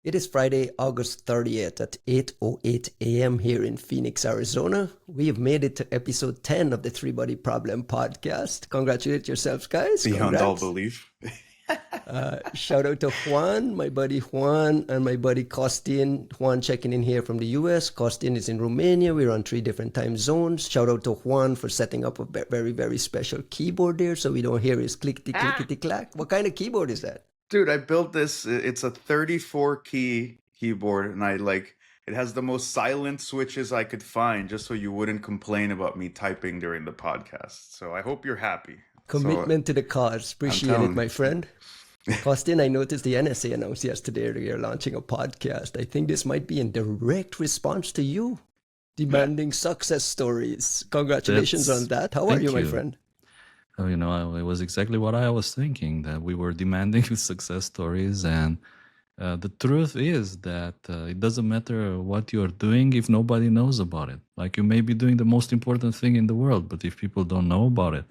It is Friday, August 30th at 8:08 a.m. here in Phoenix, Arizona. We have made it to episode 10 of the Three Body Problem podcast. Congratulate yourselves, guys. Beyond all Congrats. belief. Shout out to Juan, my buddy Juan, and my buddy Costin. Juan checking in here from the US. Costin is in Romania. We're on 3 different time zones. Shout out to Juan for setting up a very, very special keyboard there so we don't hear his clickety clack. What kind of keyboard is that? Dude, I built this. It's a 34 key keyboard, and it has the most silent switches I could find just so you wouldn't complain about me typing during the podcast. So I hope you're happy. Commitment to the cause. Appreciate it, my friend. Costin, I noticed the NSA announced yesterday they are launching a podcast. I think this might be in direct response to you demanding success stories. Congratulations on that. How are you, my friend? Oh, it was exactly what I was thinking, that we were demanding success stories. And the truth is that it doesn't matter what you're doing if nobody knows about it. Like, you may be doing the most important thing in the world, but if people don't know about it,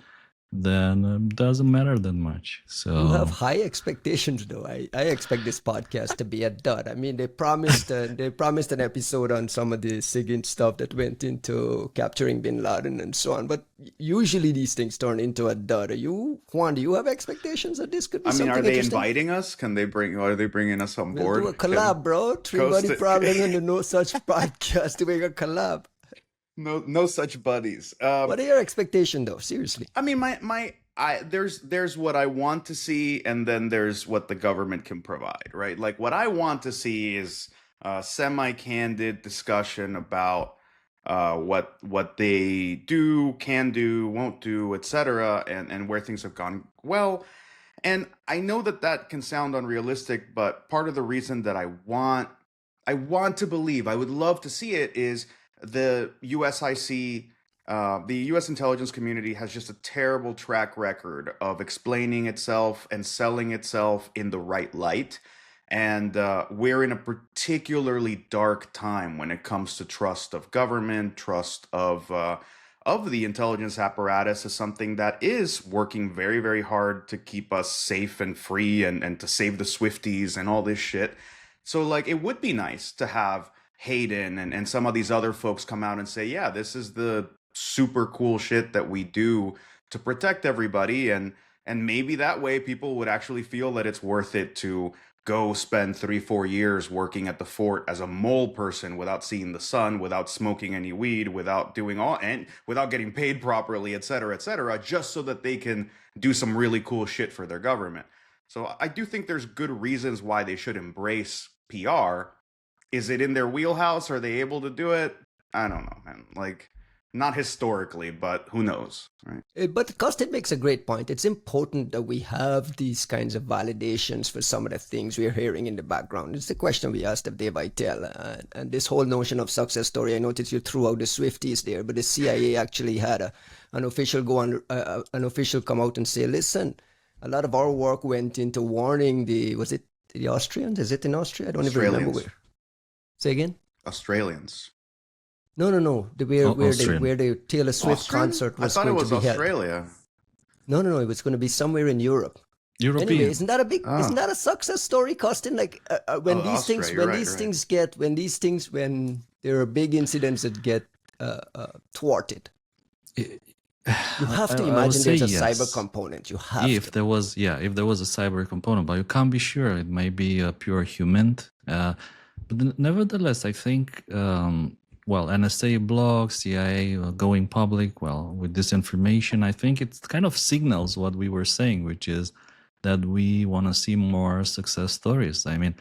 then it doesn't matter that much. So you have high expectations, though. I expect this podcast to be a dud. I mean, they promised an episode on some of the SIGINT stuff that went into capturing Bin Laden and so on. But usually these things turn into a dud. Juan, do you have expectations that this could be something are they interesting? Inviting us? Are they bringing us on board? We'll do a collab, bro. Three Body Problem and the No Such podcast doing a collab. No such buddies. What are your expectations, though? Seriously. I mean, there's what I want to see, and then there's what the government can provide, right? Like, what I want to see is semi-candid discussion about what they do, can do, won't do, etc., and where things have gone well. And I know that can sound unrealistic, but part of the reason that I want to believe, I would love to see it, is the USIC, the U.S. intelligence community has just a terrible track record of explaining itself and selling itself in the right light. And we're in a particularly dark time when it comes to trust of government, trust of the intelligence apparatus as something that is working very, very hard to keep us safe and free and to save the Swifties and all this shit. So, like, it would be nice to have Hayden and some of these other folks come out and say, yeah, this is the super cool shit that we do to protect everybody. And maybe that way people would actually feel that it's worth it to go spend 3-4 years working at the fort as a mole person without seeing the sun, without smoking any weed, without doing and without getting paid properly, et cetera, just so that they can do some really cool shit for their government. So I do think there's good reasons why they should embrace PR. Is it in their wheelhouse? Are they able to do it? I don't know, man. Like, not historically, but who knows, right? But Costin makes a great point. It's important that we have these kinds of validations for some of the things we're hearing in the background. It's the question we asked of Dave Vitale. And this whole notion of success story, I noticed you threw out the Swifties there, but the CIA actually had an official come out and say, listen, a lot of our work went into warning the Austrians? Is it in Austria? I don't even remember where. Say again? Australians. No. Where the Taylor Swift concert was going to be held. I thought it was Australia. No. It was going to be somewhere in Europe. European. Anyway, isn't that a success story, Costin? Like when there are big incidents that get thwarted. You have to imagine there's a cyber component. If there was a cyber component, but you can't be sure. It may be a pure human. But nevertheless, I think, NSA blogs, CIA going public, with this information, I think it kind of signals what we were saying, which is that we want to see more success stories. I mean,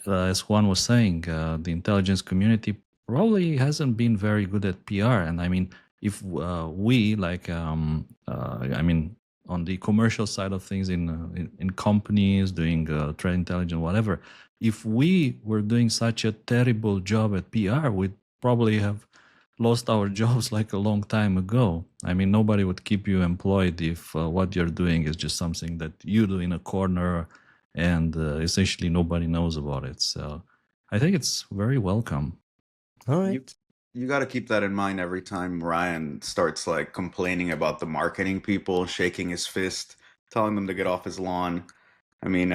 as Juan was saying, the intelligence community probably hasn't been very good at PR. And I mean, if we, on the commercial side of things in companies doing threat intelligence, whatever, if we were doing such a terrible job at PR, we'd probably have lost our jobs like a long time ago. I mean, nobody would keep you employed if what you're doing is just something that you do in a corner and essentially nobody knows about it. So I think it's very welcome. All right. You got to keep that in mind every time Ryan starts like complaining about the marketing people, shaking his fist, telling them to get off his lawn. I mean,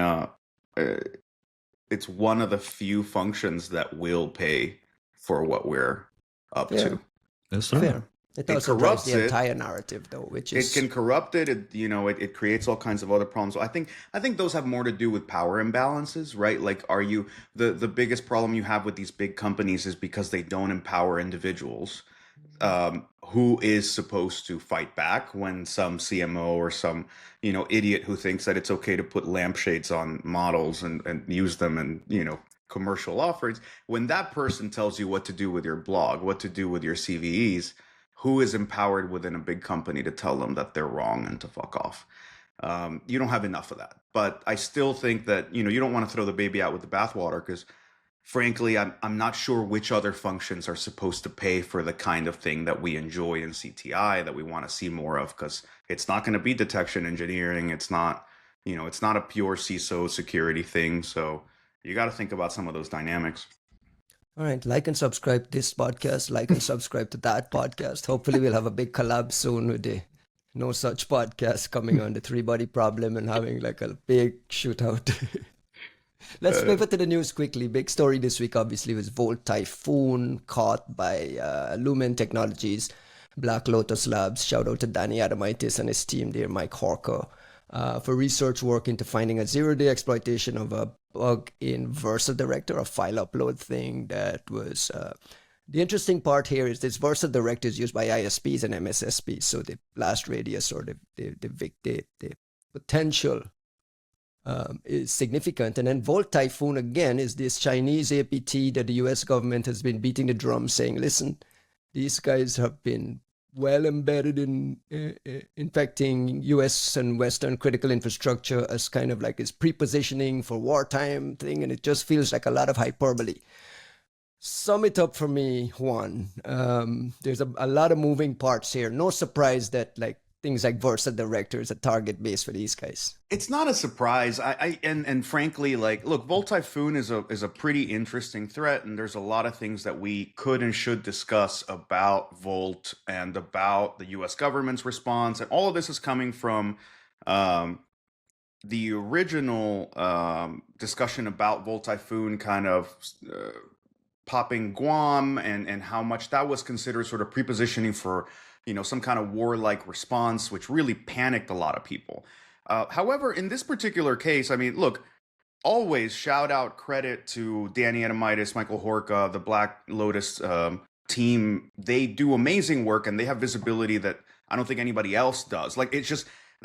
it's one of the few functions that will pay for what we're up to. That's right. Fair. It also drives the entire narrative, though, which is... It can corrupt it. It creates all kinds of other problems. So I think those have more to do with power imbalances, right? Like, are you the biggest problem you have with these big companies is because they don't empower individuals. Who is supposed to fight back when some CMO or some idiot who thinks that it's okay to put lampshades on models and use them in commercial offers, when that person tells you what to do with your blog, what to do with your CVEs, who is empowered within a big company to tell them that they're wrong and to fuck off? You don't have enough of that. But I still think that you don't want to throw the baby out with the bathwater, because frankly, I'm not sure which other functions are supposed to pay for the kind of thing that we enjoy in CTI that we want to see more of, because it's not going to be detection engineering. It's not, it's not a pure CISO security thing. So you got to think about some of those dynamics. All right. Like and subscribe to this podcast. Like and subscribe to that podcast. Hopefully we'll have a big collab soon with the No Such podcast coming on the 3-body problem and having like a big shootout. Let's pivot to the news quickly. Big story this week, obviously, was Volt Typhoon caught by Lumen Technologies, Black Lotus Labs. Shout out to Danny Adamitis and his team there, Mike Horker, for research work into finding a zero-day exploitation of a bug in Versa Director, a file upload thing that was... The interesting part here is this Versa Director is used by ISPs and MSSPs, so the blast radius or the potential is significant. And then Volt Typhoon, again, is this Chinese APT that the US government has been beating the drum saying, listen, these guys have been well embedded in infecting US and Western critical infrastructure as kind of like this pre-positioning for wartime thing, and it just feels like a lot of hyperbole. Sum it up for me, Juan. There's a lot of moving parts here. No surprise that things like Versa Director is a target base for these guys. It's not a surprise. And frankly, look, Volt Typhoon is a pretty interesting threat, and there's a lot of things that we could and should discuss about Volt and about the U.S. government's response. And all of this is coming from the original discussion about Volt Typhoon kind of popping Guam and how much that was considered sort of prepositioning for some kind of warlike response, which really panicked a lot of people. However, in this particular case, I mean, look, always shout out credit to Danny Adamitis, Michael Horka, the Black Lotus team. They do amazing work, and they have visibility that I don't think anybody else does.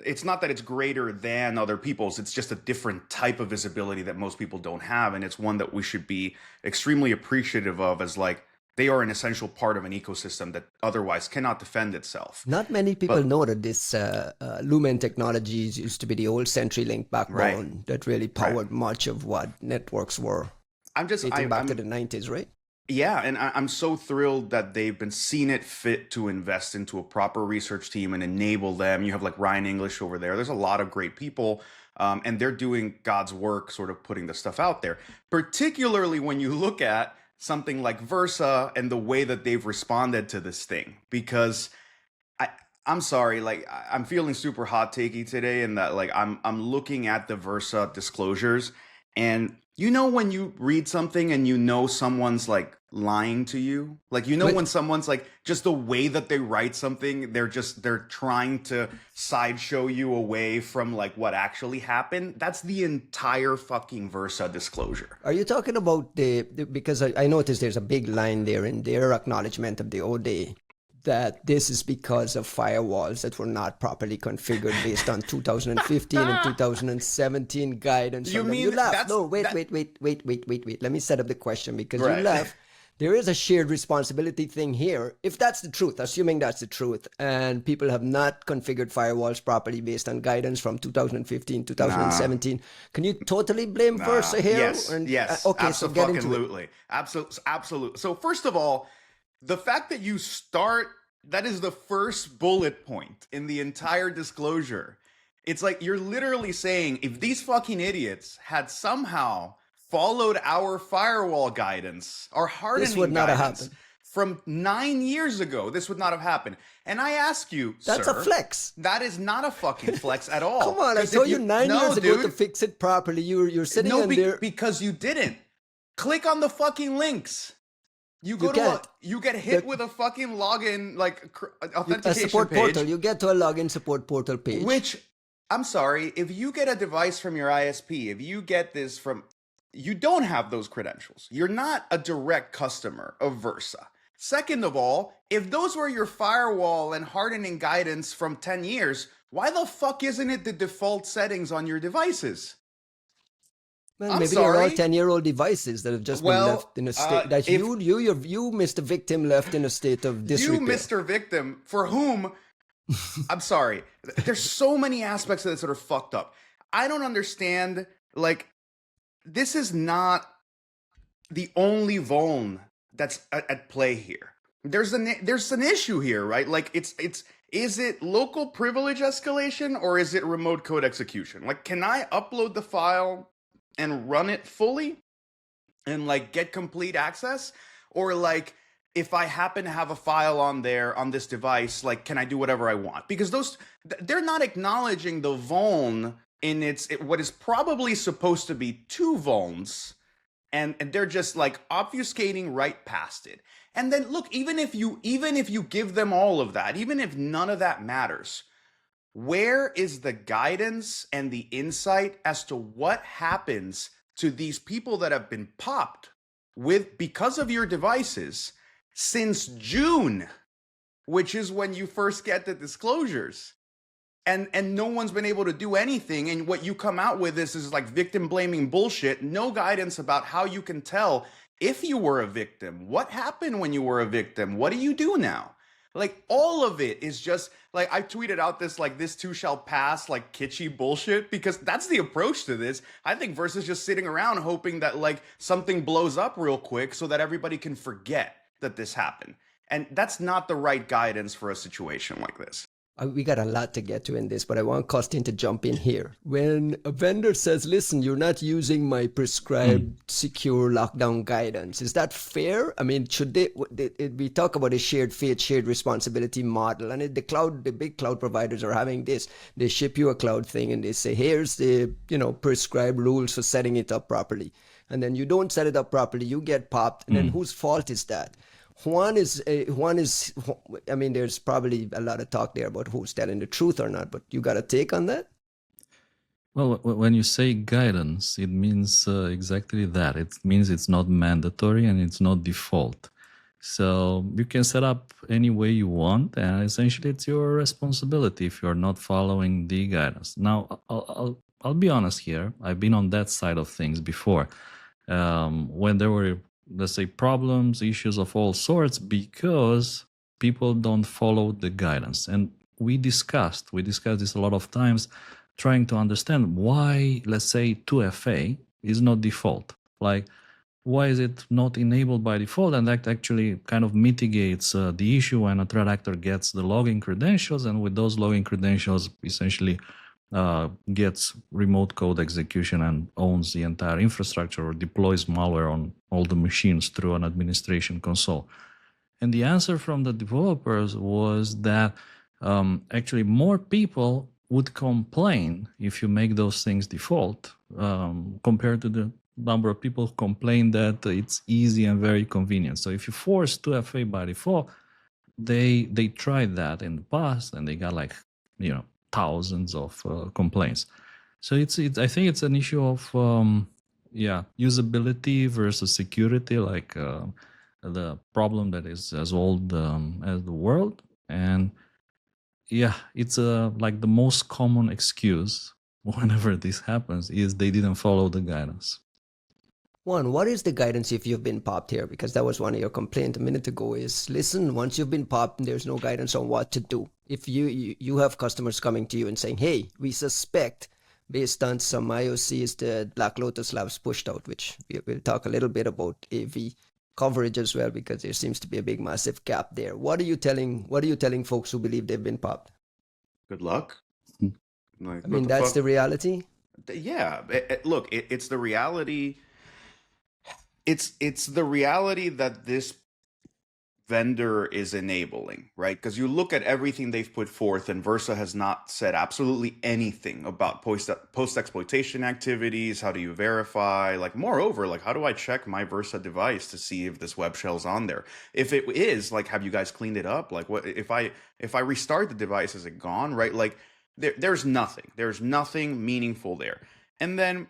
It's not that it's greater than other people's. It's just a different type of visibility that most people don't have. And it's one that we should be extremely appreciative of, as they are an essential part of an ecosystem that otherwise cannot defend itself. Not many people know that this Lumen Technologies used to be the old CenturyLink backbone that really powered much of what networks were. I'm back to the 90s, right? Yeah, and I'm so thrilled that they've been seen it fit to invest into a proper research team and enable them. You have Ryan English over there. There's a lot of great people, and they're doing God's work, sort of putting the stuff out there, particularly when you look at something like Versa and the way that they've responded to this thing. Because I'm sorry, I'm feeling super hot takey today, in that I'm looking at the Versa disclosures, and when you read something and someone's lying to you, when someone's just the way that they write something, they're trying to sideshow you away from what actually happened. That's the entire fucking Versa disclosure. Are you talking about because I noticed there's a big line there in their acknowledgement of the OD that this is because of firewalls that were not properly configured based on 2015 and 2017 guidance. You laugh. No, wait. Let me set up the question, because you laugh. There is a shared responsibility thing here. If that's the truth, assuming that's the truth, and people have not configured firewalls properly based on guidance from 2015, 2017, can you totally blame Versa here? Yes. Okay, absolutely. so get into it. Absolutely. So first of all, the fact that you start, that is the first bullet point in the entire disclosure. It's you're literally saying, if these fucking idiots had somehow followed our firewall guidance, our hardening this would not guidance, have happened. from 9 years ago, this would not have happened. And I ask you, that's sir, a flex. That is not a fucking flex at all. Come on, I told you 9 years ago to fix it properly. You're sitting in there. Because you didn't. Click on the fucking links. You go you get hit with a fucking login, like authentication a support page. Portal. You get to a login support portal page. Which, I'm sorry, if you get a device from your ISP, if you get this from, you don't have those credentials. You're not a direct customer of Versa. Second of all, if those were your firewall and hardening guidance from 10 years, why the fuck isn't it the default settings on your devices? Well, maybe they're all 10-year-old devices that have just been left in a state that you, Mr. Victim, left in a state of disrepair. You, Mr. Victim, for whom, I'm sorry, there's so many aspects of this that are fucked up. I don't understand, like, this is not the only vuln that's at play here. There's an issue here, right? Like, is it local privilege escalation or is it remote code execution? Like, can I upload the file and run it fully and like get complete access? Or like, if I happen to have a file on this device, like, can I do whatever I want? Because they're not acknowledging the vuln in what is probably supposed to be 2 vulns, and they're just like obfuscating right past it. And then look, even if you give them all of that, even if none of that matters, where is the guidance and the insight as to what happens to these people that have been popped because of your devices since June, which is when you first get the disclosures? And no one's been able to do anything. And what you come out with is like victim blaming bullshit. No guidance about how you can tell if you were a victim. What happened when you were a victim? What do you do now? Like, all of it is just like, I tweeted out this too shall pass, like kitschy bullshit, because that's the approach to this. I think Versa's just sitting around hoping that like something blows up real quick so that everybody can forget that this happened. And that's not the right guidance for a situation like this. We got a lot to get to in this, but I want Costin to jump in here. When a vendor says, listen, you're not using my prescribed secure lockdown guidance, is that fair? I mean, should we talk about a shared fate, shared responsibility model, and the big cloud providers are having this. They ship you a cloud thing and they say, here's the, prescribed rules for setting it up properly. And then you don't set it up properly, you get popped, and then whose fault is that? Juan is, I mean, there's probably a lot of talk there about who's telling the truth or not, but you got a take on that? Well, when you say guidance, it means exactly that. It means it's not mandatory and it's not default. So you can set up any way you want, and essentially it's your responsibility if you're not following the guidance. Now, I'll be honest here. I've been on that side of things before, when there were, let's say, problems, issues of all sorts, because people don't follow the guidance. And we discussed this a lot of times, trying to understand why, let's say, 2FA is not default. Like, why is it not enabled by default? And that actually kind of mitigates the issue when a threat actor gets the login credentials, and with those login credentials, essentially gets remote code execution and owns the entire infrastructure or deploys malware on all the machines through an administration console. And the answer from the developers was that actually more people would complain if you make those things default compared to the number of people who complain that it's easy and very convenient. So if you force 2FA by default, they tried that in the past and they got like, thousands of complaints. So I think it's an issue of usability versus security, like the problem that is as old as the world. And it's like the most common excuse whenever this happens is they didn't follow the guidance. Juan, what is the guidance if you've been popped here? Because that was one of your complaints a minute ago is, listen, once you've been popped, there's no guidance on what to do. If you have customers coming to you and saying, hey, we suspect, based on some IOCs, the Black Lotus Labs pushed out, which we'll talk a little bit about AV coverage as well, because there seems to be a big, massive gap there. What are you telling folks who believe they've been popped? Good luck. Like, I mean, that's the reality? Yeah. Look, it's the reality. It's the reality that this vendor is enabling, right? Because you look at everything they've put forth, and Versa has not said absolutely anything about post-exploitation activities. How do you verify? Like, moreover, like, how do I check my Versa device to see if this web shell's on there? If it is, like, have you guys cleaned it up? Like, what if I restart the device, is it gone, right? Like, there's nothing meaningful there. And then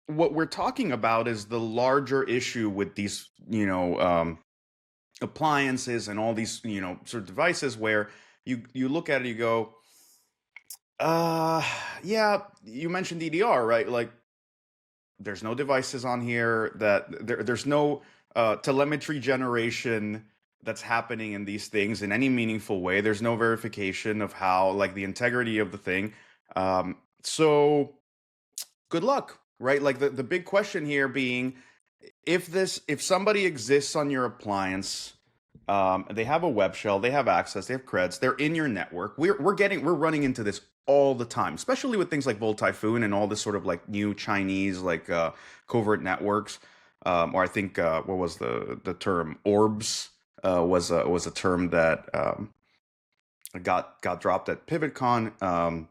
what we're talking about is the larger issue with these, appliances and all these, sort of devices where you look at it, you go, yeah, you mentioned DDR, right? Like, there's no devices on here there's no telemetry generation that's happening in these things in any meaningful way. There's no verification of how, like, the integrity of the thing. So good luck, right? Like, the big question here being, if somebody exists on your appliance, they have a web shell, they have access, they have creds, they're in your network. We're running into this all the time, especially with things like Typhoon and all this sort of like new Chinese like covert networks. Or I think what was the term? Orbs was a term that got dropped at PivotCon.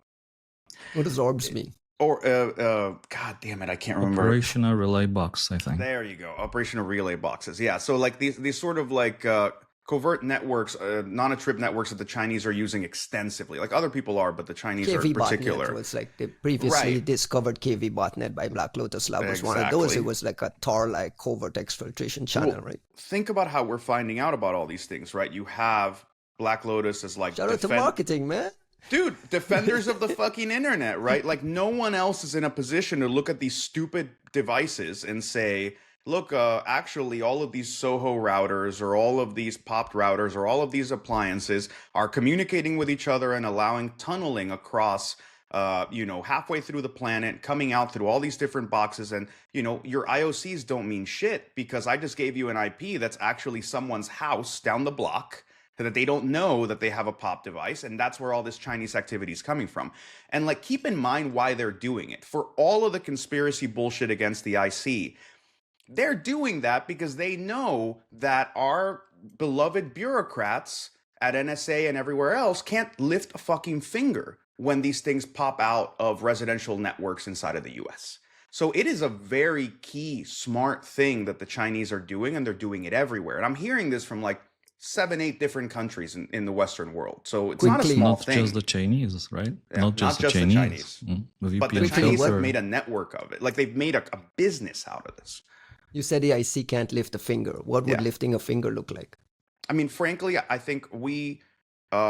What does orbs mean? Or God damn it, I can't remember. Operational relay box, I think. There you go. Operational relay boxes. Yeah. So like these sort of like covert networks, non-trip networks that the Chinese are using extensively. Like, other people are, but the Chinese KV are particular. Botnet was like the previously discovered KV botnet by Black Lotus Lab was one of those. It was like a Tor-like covert exfiltration channel, right? Think about how we're finding out about all these things, right? You have Black Lotus as like shout out to marketing, man. Dude, defenders of the fucking internet, right? Like, no one else is in a position to look at these stupid devices and say, look, actually, all of these Soho routers or all of these popped routers or all of these appliances are communicating with each other and allowing tunneling across, halfway through the planet, coming out through all these different boxes. And, your IOCs don't mean shit, because I just gave you an IP that's actually someone's house down the block, that they don't know that they have a POP device, and that's where all this Chinese activity is coming from. And like, keep in mind why they're doing it. For all of the conspiracy bullshit against the IC, they're doing that because they know that our beloved bureaucrats at NSA and everywhere else can't lift a fucking finger when these things pop out of residential networks inside of the US. So it is a very key, smart thing that the Chinese are doing, and they're doing it everywhere. And I'm hearing this from like 7-8 different countries in the Western world. So it's not a small thing. Not just the Chinese, right? Yeah, not just the Chinese. But the Chinese have made a network of it. Like, they've made a business out of this. You said the IC can't lift a finger. What would lifting a finger look like? I mean, frankly, I think we,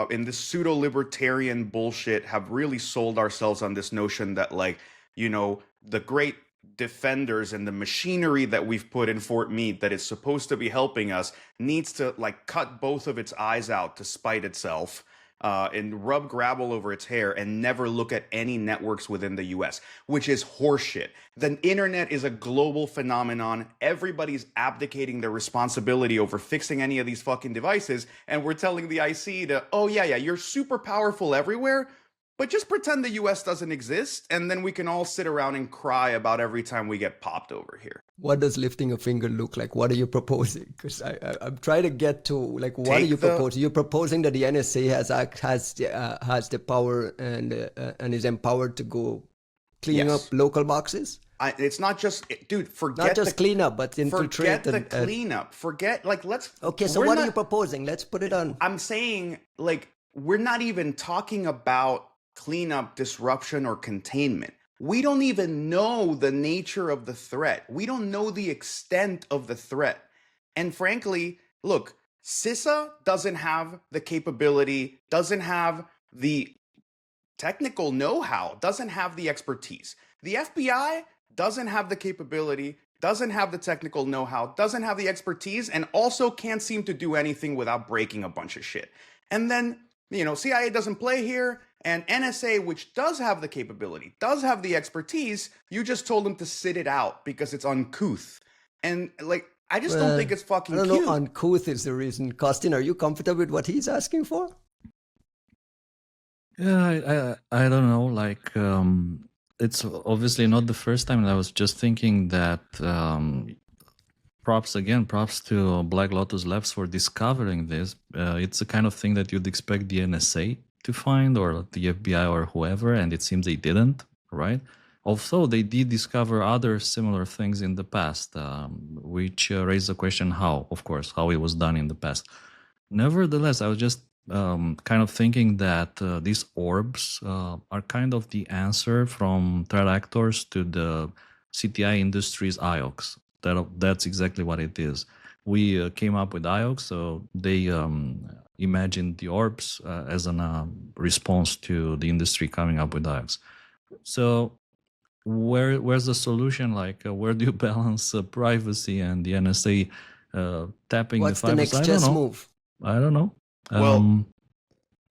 in this pseudo-libertarian bullshit, have really sold ourselves on this notion that, like, the great defenders and the machinery that we've put in Fort Meade that is supposed to be helping us needs to, like, cut both of its eyes out to spite itself, and rub gravel over its hair and never look at any networks within the US, which is horseshit. The internet is a global phenomenon. Everybody's abdicating their responsibility over fixing any of these fucking devices, and we're telling the IC to, oh yeah, you're super powerful everywhere, but just pretend the US doesn't exist, and then we can all sit around and cry about every time we get popped over here. What does lifting a finger look like? What are you proposing? Because I'm trying to get to, like, what are you proposing? You're proposing that the NSA has the power and is empowered to go clean up local boxes? It's not just, dude, forget not just clean up, but infiltrate. Forget the cleanup. Forget, like, let's... Okay, so what are you proposing? Let's put it on. I'm saying, like, we're not even talking about cleanup, disruption, or containment. We don't even know the nature of the threat. We don't know the extent of the threat. And frankly, look, CISA doesn't have the capability, doesn't have the technical know-how, doesn't have the expertise. The FBI doesn't have the capability, doesn't have the technical know-how, doesn't have the expertise, and also can't seem to do anything without breaking a bunch of shit. And then, CIA doesn't play here, and NSA, which does have the capability, does have the expertise, you just told them to sit it out because it's uncouth. And, like, I just don't think it's fucking cute. I don't know, uncouth is the reason. Costin, are you comfortable with what he's asking for? Yeah, I don't know. Like, it's obviously not the first time. And I was just thinking that props to Black Lotus Labs for discovering this. It's the kind of thing that you'd expect the NSA to find, or the FBI, or whoever, and it seems they didn't, right? Although they did discover other similar things in the past, which raised the question how it was done in the past. Nevertheless, I was just kind of thinking that these orbs are kind of the answer from threat actors to the CTI Industries IOX. That's exactly what it is. We came up with IOX, so they imagined the orbs as a response to the industry coming up with IOX. So where's the solution? Like, where do you balance privacy and the NSA tapping What's the fibers? What's the next chess move? I don't know. Well,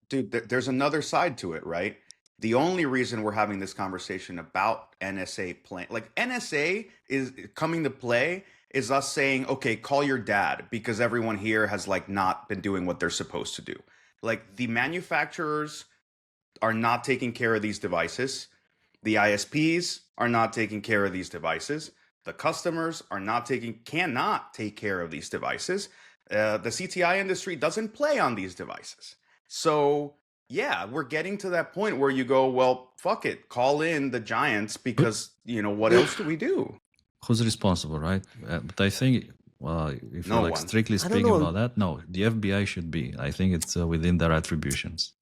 dude, there's another side to it, right? The only reason we're having this conversation about NSA playing, like NSA is coming to play, is us saying, okay, call your dad, because everyone here has like not been doing what they're supposed to do. Like, the manufacturers are not taking care of these devices. The ISPs are not taking care of these devices. The customers cannot take care of these devices. The CTI industry doesn't play on these devices. So yeah, we're getting to that point where you go, well, fuck it, call in the giants, because, what else do we do? Who's responsible, right? But I think, if No you're one. strictly speaking about that, no, the FBI should be. I think it's within their attributions.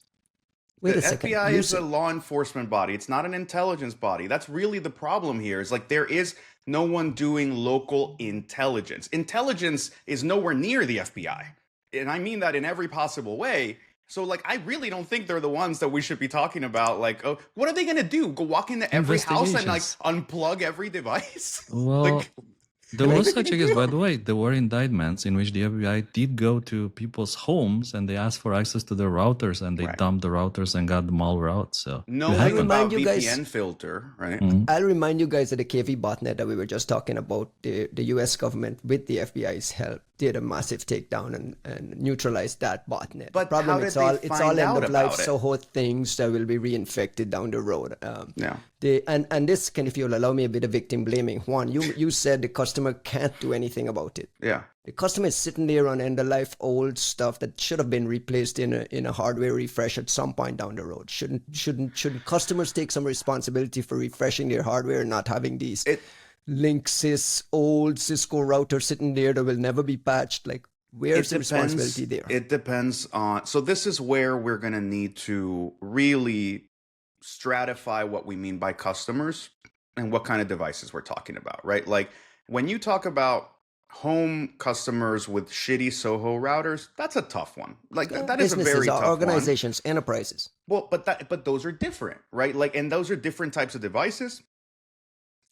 Wait a second. FBI is a law enforcement body. It's not an intelligence body. That's really the problem here. Is like, there is no one doing local intelligence. Intelligence is nowhere near the FBI. And I mean that in every possible way. So, like, I really don't think they're the ones that we should be talking about. Like, oh, what are they going to do? Go walk into every house and, like, unplug every device? Well, there was such a case, by the way. There were indictments in which the FBI did go to people's homes and they asked for access to their routers, and they dumped the routers and got the malware out. So, knowing about VPN filter, right? Mm-hmm. I'll remind you guys that the KV botnet that we were just talking about, the US government, with the FBI's help, did a massive takedown and neutralized that botnet. But problem, how did they find end of life about it? Soho things that will be reinfected down the road. Yeah. And this can, if you'll allow me a bit of victim blaming, Juan, you said the customer can't do anything about it. Yeah. The customer is sitting there on end of life old stuff that should have been replaced in a hardware refresh at some point down the road. Shouldn't customers take some responsibility for refreshing their hardware and not having these Linksys old Cisco router sitting there that will never be patched? Like, where's the responsibility there? It depends on. So this is where we're going to need to really stratify what we mean by customers and what kind of devices we're talking about, right? Like, when you talk about home customers with shitty Soho routers, that's a tough one. Like, that is a very tough organizations, one. Enterprises. Well, but those are different, right? Like, and those are different types of devices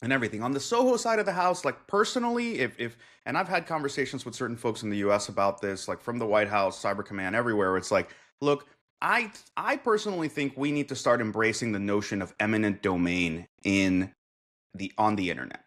and everything. On the Soho side of the house, like, personally, if and I've had conversations with certain folks in the US about this, like from the White House, Cyber Command, everywhere, it's like, look, I personally think we need to start embracing the notion of eminent domain on the internet.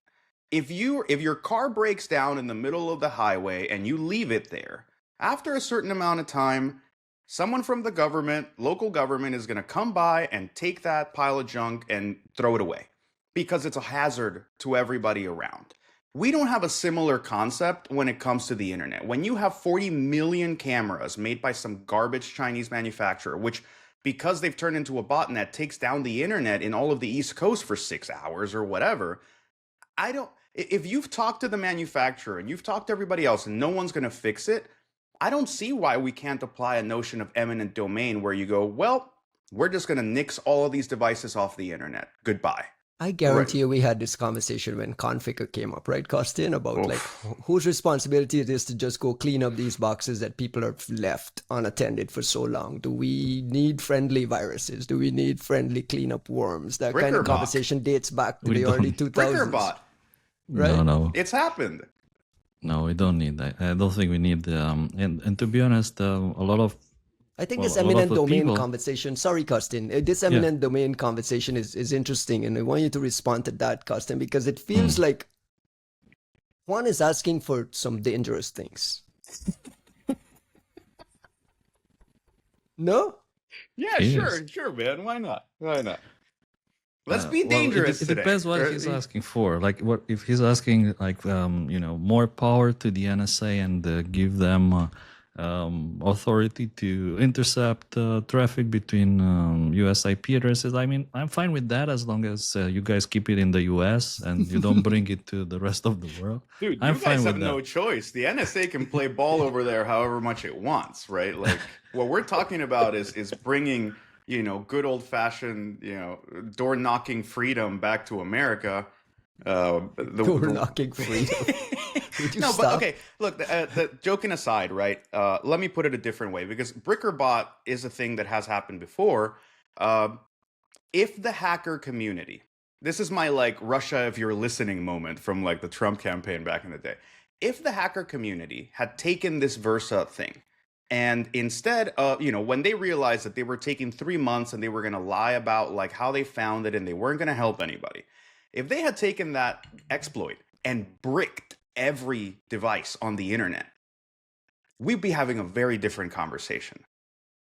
If your car breaks down in the middle of the highway and you leave it there, after a certain amount of time, someone from the government, local government, is going to come by and take that pile of junk and throw it away because it's a hazard to everybody around. We don't have a similar concept when it comes to the internet. When you have 40 million cameras made by some garbage Chinese manufacturer, which, because they've turned into a botnet, takes down the internet in all of the East Coast for 6 hours or whatever, if you've talked to the manufacturer and you've talked to everybody else and no one's going to fix it, I don't see why we can't apply a notion of eminent domain where you go, well, we're just going to nix all of these devices off the internet. Goodbye. I guarantee you we had this conversation when Configure came up, right, Costin, about like whose responsibility it is to just go clean up these boxes that people have left unattended for so long. Do we need friendly viruses? Do we need friendly cleanup worms? That kind of conversation dates back to the early 2000s. Brickerbot. Right? No. It's happened. No, we don't need that. I don't think we need and to be honest, a lot of I think this eminent domain conversation, sorry, Costin, this eminent domain conversation is interesting, and I want you to respond to that, Costin, because it feels like Juan is asking for some dangerous things. No? Yeah, sure, man. Why not? Let's be Well, dangerous it today. depends what he's asking for. Like, what if he's asking like more power to the NSA and give them authority to intercept traffic between US IP addresses? I mean, I'm fine with that as long as you guys keep it in the US and you don't bring it to the rest of the world. Dude, I'm you guys fine have with no that. choice. The NSA can play ball over there however much it wants, right? Like what we're talking about is bringing, good old fashioned, door knocking freedom back to America. Door knocking freedom. Would you No, stop? but okay. Look, the joking aside, right? Let me put it a different way because BrickerBot is a thing that has happened before. If the hacker community, this is my like Russia if you're listening moment from like the Trump campaign back in the day. If the hacker community had taken this Versa thing and instead of, when they realized that they were taking 3 months and they were going to lie about like how they found it and they weren't going to help anybody, if they had taken that exploit and bricked every device on the internet, we'd be having a very different conversation.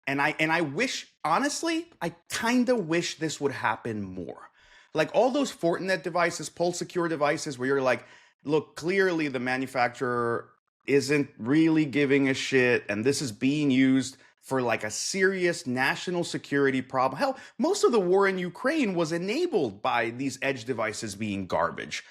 And I wish, honestly, I kind of wish this would happen more. Like all those Fortinet devices, Pulse Secure devices, where you're like, look, clearly the manufacturer isn't really giving a shit, and this is being used for like a serious national security problem. Hell, most of the war in Ukraine was enabled by these edge devices being garbage.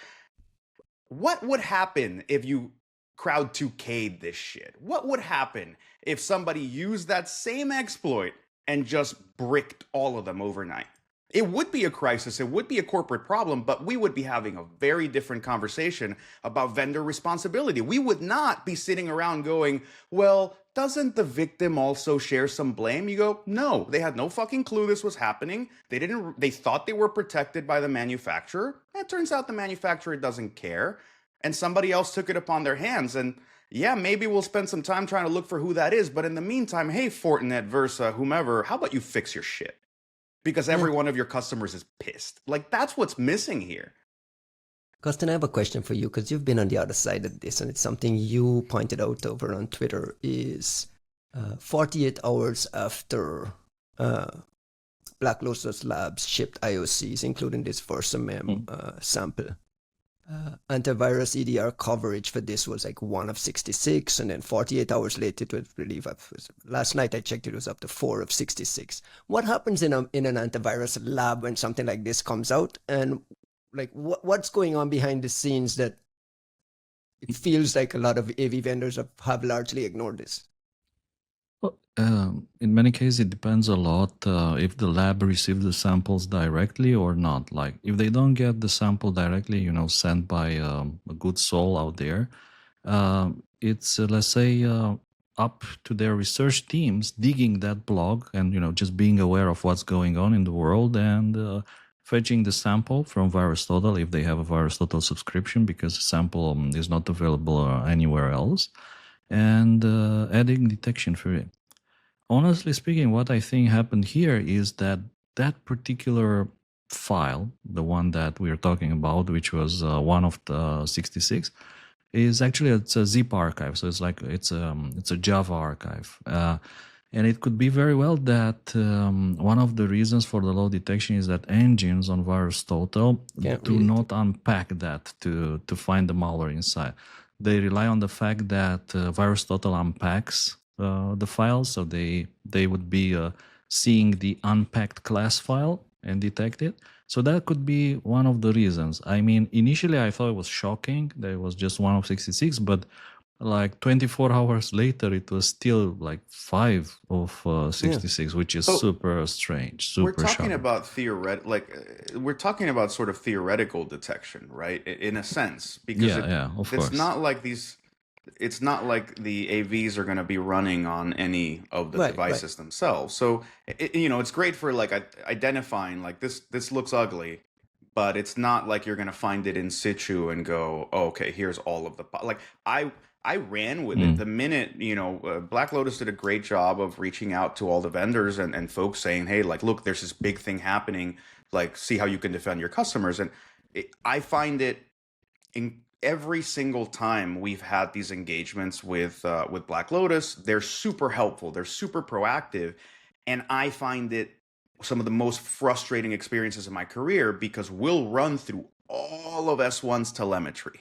What would happen if you crowd 2K'd this shit? What would happen if somebody used that same exploit and just bricked all of them overnight? It would be a crisis. It would be a corporate problem, but we would be having a very different conversation about vendor responsibility. We would not be sitting around going, well, doesn't the victim also share some blame? You go, no, they had no fucking clue this was happening. They thought they were protected by the manufacturer. It turns out the manufacturer doesn't care. And somebody else took it upon their hands. And yeah, maybe we'll spend some time trying to look for who that is. But in the meantime, hey, Fortinet, Versa, whomever, how about you fix your shit? Because every one of your customers is pissed. Like, that's what's missing here. Costin, I have a question for you because you've been on the other side of this, and it's something you pointed out over on Twitter is 48 hours after Black Lotus Labs shipped IOCs, including this Versa-MEM sample. Antivirus EDR coverage for this was like 1 of 66, and then 48 hours later it was relieved. Last night I checked, it was up to 4 of 66. What happens in an antivirus lab when something like this comes out, and like what's going on behind the scenes that it feels like a lot of AV vendors have largely ignored this? Well, in many cases, it depends a lot if the lab receives the samples directly or not. Like, if they don't get the sample directly, sent by a good soul out there, it's, let's say, up to their research teams digging that blog and, just being aware of what's going on in the world and fetching the sample from VirusTotal if they have a VirusTotal subscription, because the sample is not available anywhere else, and adding detection for it. Honestly speaking, what I think happened here is that particular file, the one that we are talking about, which was one of the 66, is actually it's a zip archive. So it's a Java archive, and it could be very well that one of the reasons for the low detection is that engines on VirusTotal do not unpack that to find the malware inside. They rely on the fact that VirusTotal unpacks the file, so they would be seeing the unpacked class file and detect it. So that could be one of the reasons. I mean, initially I thought it was shocking that it was just 1 of 66, but like 24 hours later, it was still like 5 of 66, which is super strange. Super we're talking shocking. about we're talking about sort of theoretical detection, right? In a sense, because of course. It's not like the AVs are going to be running on any of the devices themselves. So it's great for like identifying like this looks ugly, but it's not like you're going to find it in situ and go, oh, okay, here's all of the like I ran with it the minute Black Lotus did a great job of reaching out to all the vendors and folks saying, hey, like, look, there's this big thing happening, like, see how you can defend your customers. And I find it in every single time we've had these engagements with Black Lotus, they're super helpful, they're super proactive, and I find it some of the most frustrating experiences in my career, because we'll run through all of S1's telemetry,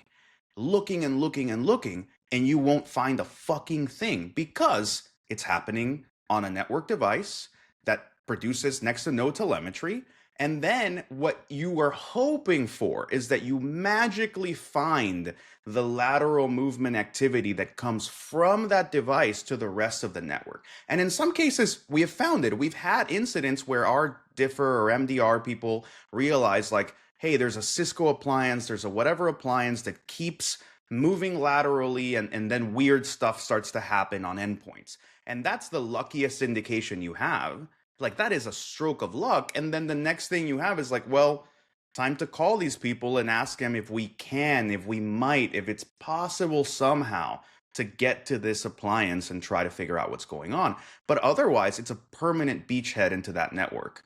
looking and looking and looking, and you won't find a fucking thing because it's happening on a network device that produces next to no telemetry. And then what you are hoping for is that you magically find the lateral movement activity that comes from that device to the rest of the network. And in some cases, we have found it. We've had incidents where our differ or MDR people realize, like, hey, there's a Cisco appliance, there's a whatever appliance that keeps moving laterally, and then weird stuff starts to happen on endpoints. And that's the luckiest indication you have. Like, that is a stroke of luck. And then the next thing you have is like, well, time to call these people and ask them if we can, if we might, if it's possible somehow to get to this appliance and try to figure out what's going on. But otherwise, it's a permanent beachhead into that network.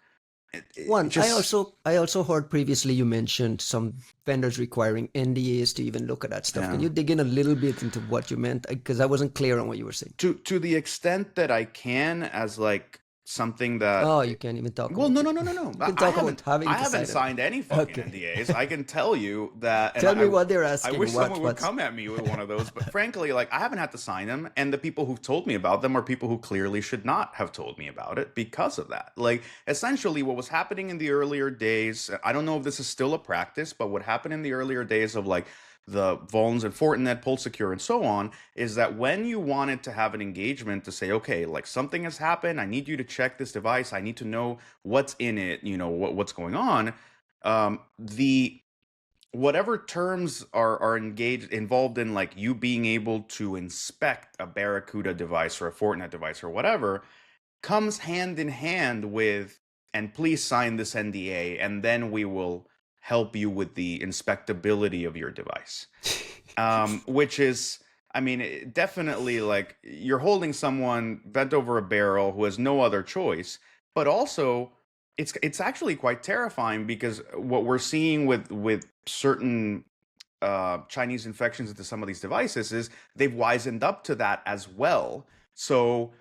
Juan, I also heard previously you mentioned some vendors requiring NDAs to even look at that stuff. Yeah. Can you dig in a little bit into what you meant? Because I wasn't clear on what you were saying. To the extent that I can, as like something that you can't even talk. Well, about no. You can talk about having. I haven't signed any fucking NDAs. I can tell you that. Tell me what they're asking. I wish someone would come at me with one of those, but frankly, like, I haven't had to sign them, and the people who've told me about them are people who clearly should not have told me about it because of that. Like, essentially, what was happening in the earlier days, I don't know if this is still a practice, but what happened in the earlier days of like the Vulns and Fortinet, PulseSecure, and so on, is that when you wanted to have an engagement to say, okay, like, something has happened, I need you to check this device, I need to know what's in it, you know, what's going on, the whatever terms are involved in, like, you being able to inspect a Barracuda device or a Fortinet device or whatever, comes hand in hand with, and please sign this NDA, and then we will help you with the inspectability of your device. Which is, I mean, definitely, like, you're holding someone bent over a barrel who has no other choice, but also it's actually quite terrifying, because what we're seeing with certain Chinese infections into some of these devices is they've wisened up to that as well. So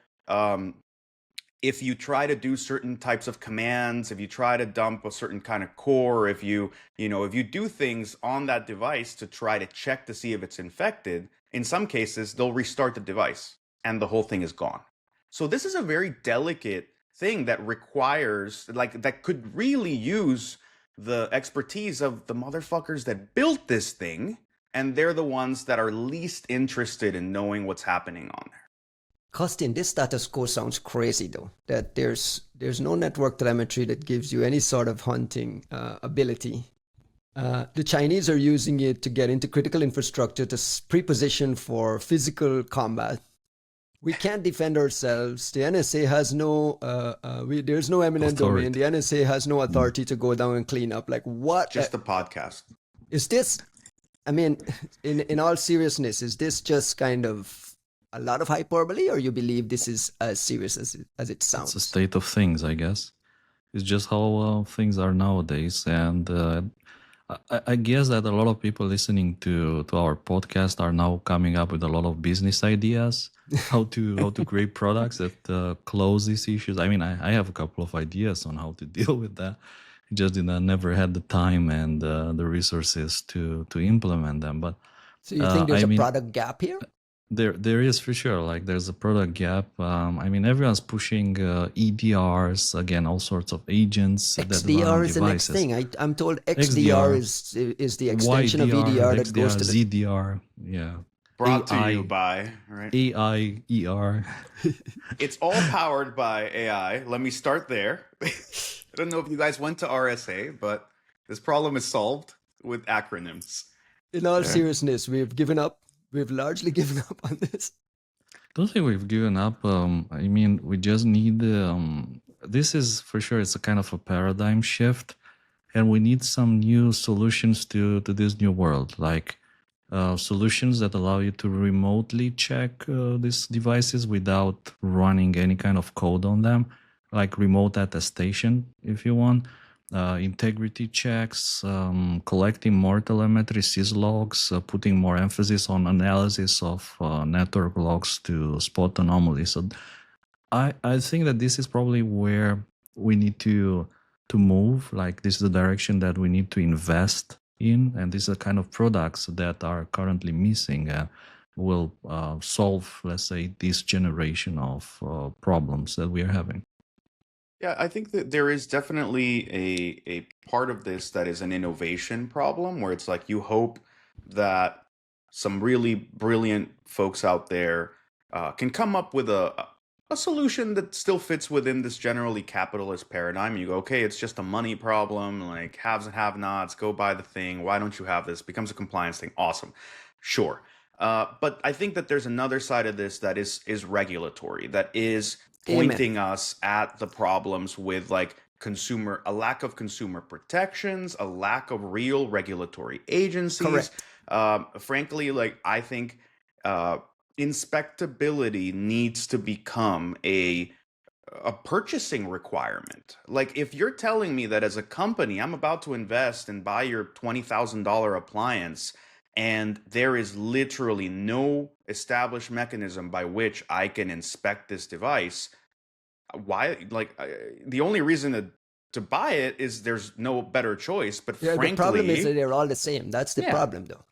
if you try to do certain types of commands, if you try to dump a certain kind of core, if you do things on that device to try to check to see if it's infected, in some cases, they'll restart the device and the whole thing is gone. So this is a very delicate thing that requires, like, that could really use the expertise of the motherfuckers that built this thing, and they're the ones that are least interested in knowing what's happening on there. Costin, this status quo sounds crazy, though, that there's no network telemetry that gives you any sort of hunting ability. The Chinese are using it to get into critical infrastructure to pre-position for physical combat. We can't defend ourselves. The NSA has no, there's no eminent domain. The NSA has no authority to go down and clean up. Like, what? Just a podcast. Is this, I mean, in all seriousness, is this just kind of a lot of hyperbole, or you believe this is as serious as it sounds? It's a state of things, I guess. It's just how things are nowadays. And I guess that a lot of people listening to our podcast are now coming up with a lot of business ideas, how to create products that close these issues. I mean, I have a couple of ideas on how to deal with that. I just never had the time and the resources to implement them. But so you think there's a product gap here? There is, for sure. Like, there's a product gap. I mean, everyone's pushing EDRs, again, all sorts of agents. XDR is the next thing. I'm told XDR is the extension of EDR that goes to the ZDR. Yeah. Brought AI, to you by, right? AI, ER. It's all powered by AI. Let me start there. I don't know if you guys went to RSA, but this problem is solved with acronyms. In all seriousness, we've given up. We've largely given up on this. Don't think we've given up. I mean, we just need. This is for sure. It's a kind of a paradigm shift, and we need some new solutions to this new world, like solutions that allow you to remotely check these devices without running any kind of code on them, like remote attestation, if you want. Integrity checks, collecting more telemetry, syslogs, putting more emphasis on analysis of network logs to spot anomalies. So I think that this is probably where we need to move. Like this is the direction that we need to invest in, and these are kind of products that are currently missing. Will solve, let's say, this generation of problems that we are having. Yeah, I think that there is definitely a part of this that is an innovation problem where it's like you hope that some really brilliant folks out there can come up with a solution that still fits within this generally capitalist paradigm. You go, okay, it's just a money problem, like haves and have-nots, go buy the thing. Why don't you have this? Becomes a compliance thing. Awesome. Sure. But I think that there's another side of this that is regulatory, that is pointing us at the problems with like a lack of consumer protections, a lack of real regulatory agencies. Frankly, like I think inspectability needs to become a purchasing requirement. Like if you're telling me that as a company, I'm about to invest and buy your $20,000 appliance, and there is literally no established mechanism by which I can inspect this device, why? Like the only reason to buy it is there's no better choice. But frankly, the problem is that they're all the same. That's the problem, though.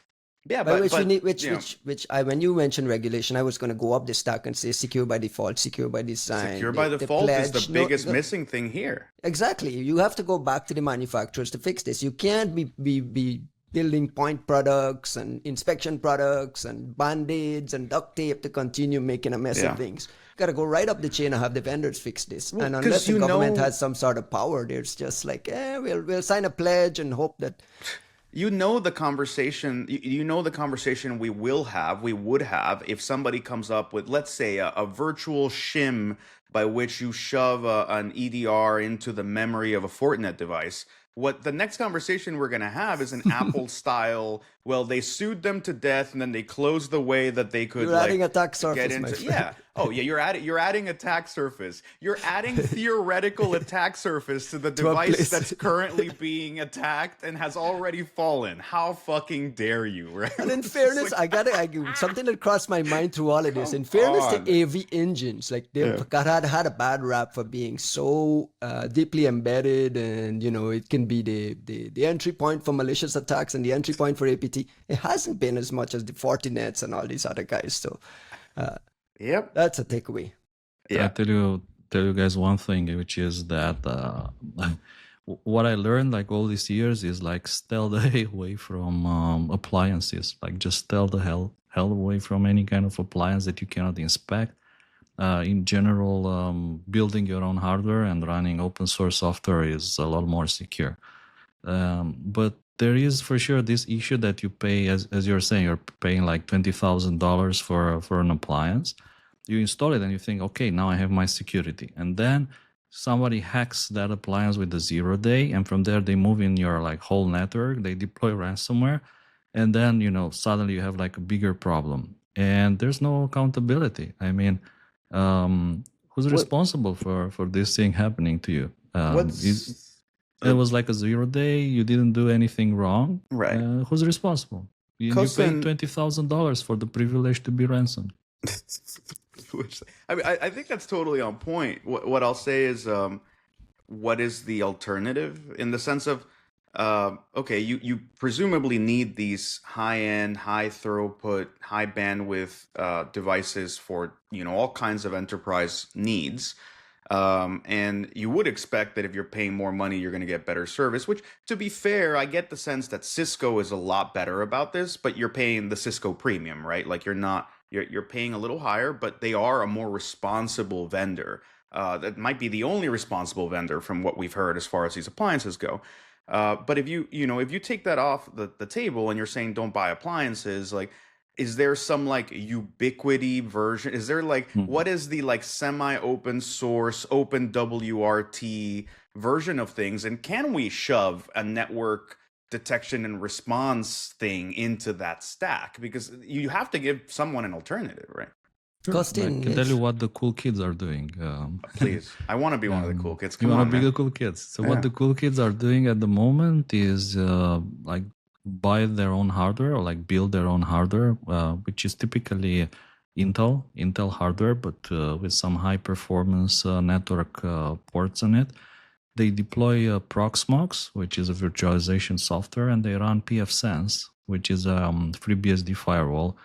Yeah, but when you mentioned regulation, I was going to go up the stack and say secure by default, secure by design. Secure by default is the biggest missing thing here. Exactly. You have to go back to the manufacturers to fix this. You can't be building point products and inspection products and band-aids and duct tape to continue making a mess of things. You got to go right up the chain and have the vendors fix this. Well, and unless the government has some sort of power, there's just like, we'll sign a pledge and hope that... the conversation we would have if somebody comes up with, let's say, a virtual shim by which you shove an EDR into the memory of a Fortinet device. What the next conversation we're going to have is an Apple style, well, they sued them to death and then they closed the way that they could adding attack surface, get into. You're adding attack surface. You're adding theoretical attack surface to the device that's currently being attacked and has already fallen. How fucking dare you, right? And in fairness, I gotta argue something that crossed my mind through all of this. In fairness to AV engines, like they've had a bad rap for being so deeply embedded, and it can be the entry point for malicious attacks and the entry point for APT. It hasn't been as much as the Fortinets and all these other guys. So that's a takeaway. I tell you guys one thing, which is that what I learned like all these years is like stay away from appliances. Like just stay the hell away from any kind of appliance that you cannot inspect. In general, building your own hardware and running open source software is a lot more secure. But there is for sure this issue that you pay, as you're saying, you're paying like $20,000 for an appliance. You install it and you think, okay, now I have my security. And then somebody hacks that appliance with a 0 day, and from there they move in your like whole network, they deploy ransomware, and then suddenly you have like a bigger problem. And there's no accountability. I mean, who's responsible for this thing happening to you? It was like a 0 day. You didn't do anything wrong. Right. Who's responsible? You paid $20,000 for the privilege to be ransomed. I think that's totally on point. What I'll say is, what is the alternative in the sense of, okay, you presumably need these high-end, high throughput, high bandwidth devices for all kinds of enterprise needs. And you would expect that if you're paying more money, you're going to get better service, which, to be fair, I get the sense that Cisco is a lot better about this, but you're paying the Cisco premium, right? Like you're paying a little higher, but they are a more responsible vendor. That might be the only responsible vendor from what we've heard as far as these appliances go. But if you take that off the table and you're saying don't buy appliances, like, is there some like ubiquity version? Is there like, what is the like semi-open source, open WRT version of things? And can we shove a network detection and response thing into that stack? Because you have to give someone an alternative, right? Costin, I can tell you what the cool kids are doing. Please, I want to be one of the cool kids. Come on, you want to be the cool kids. So what the cool kids are doing at the moment is like buy their own hardware or like build their own hardware, which is typically Intel hardware, but with some high performance network ports on it. they deploy Proxmox, which is a virtualization software, and they run pfSense, which is a FreeBSD firewall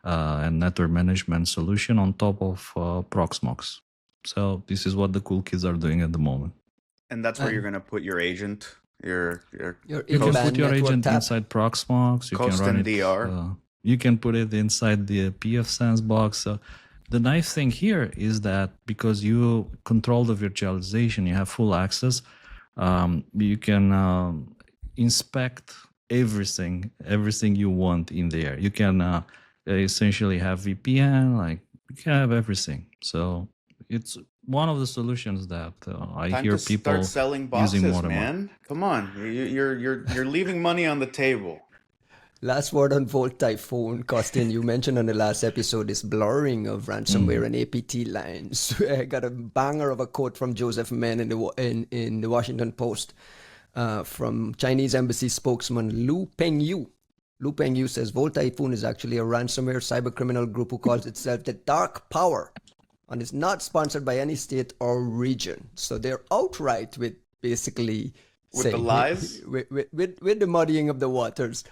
and network management solution on top of Proxmox. So this is what the cool kids are doing at the moment. And that's where you're going to put your agent, you can put your agent inside Proxmox. You Costin can run it. DR. You can put it inside the pfSense box. The nice thing here is that because you control the virtualization, you have full access. You can inspect everything you want in there. You can essentially have VPN, like you can have everything. So it's one of the solutions that I hear people start selling boxes, using more and man. more. Come on, you're leaving money on the table. Last word on Volt Typhoon, Costin. You mentioned on the last episode this blurring of ransomware and APT lines. I got a banger of a quote from Joseph Men in the Washington Post from Chinese embassy spokesman Lu Pengyu. Lu Pengyu says Volt Typhoon is actually a ransomware cybercriminal group who calls itself the Dark Power, and is not sponsored by any state or region. So they're outright with basically with the lies, with the muddying of the waters.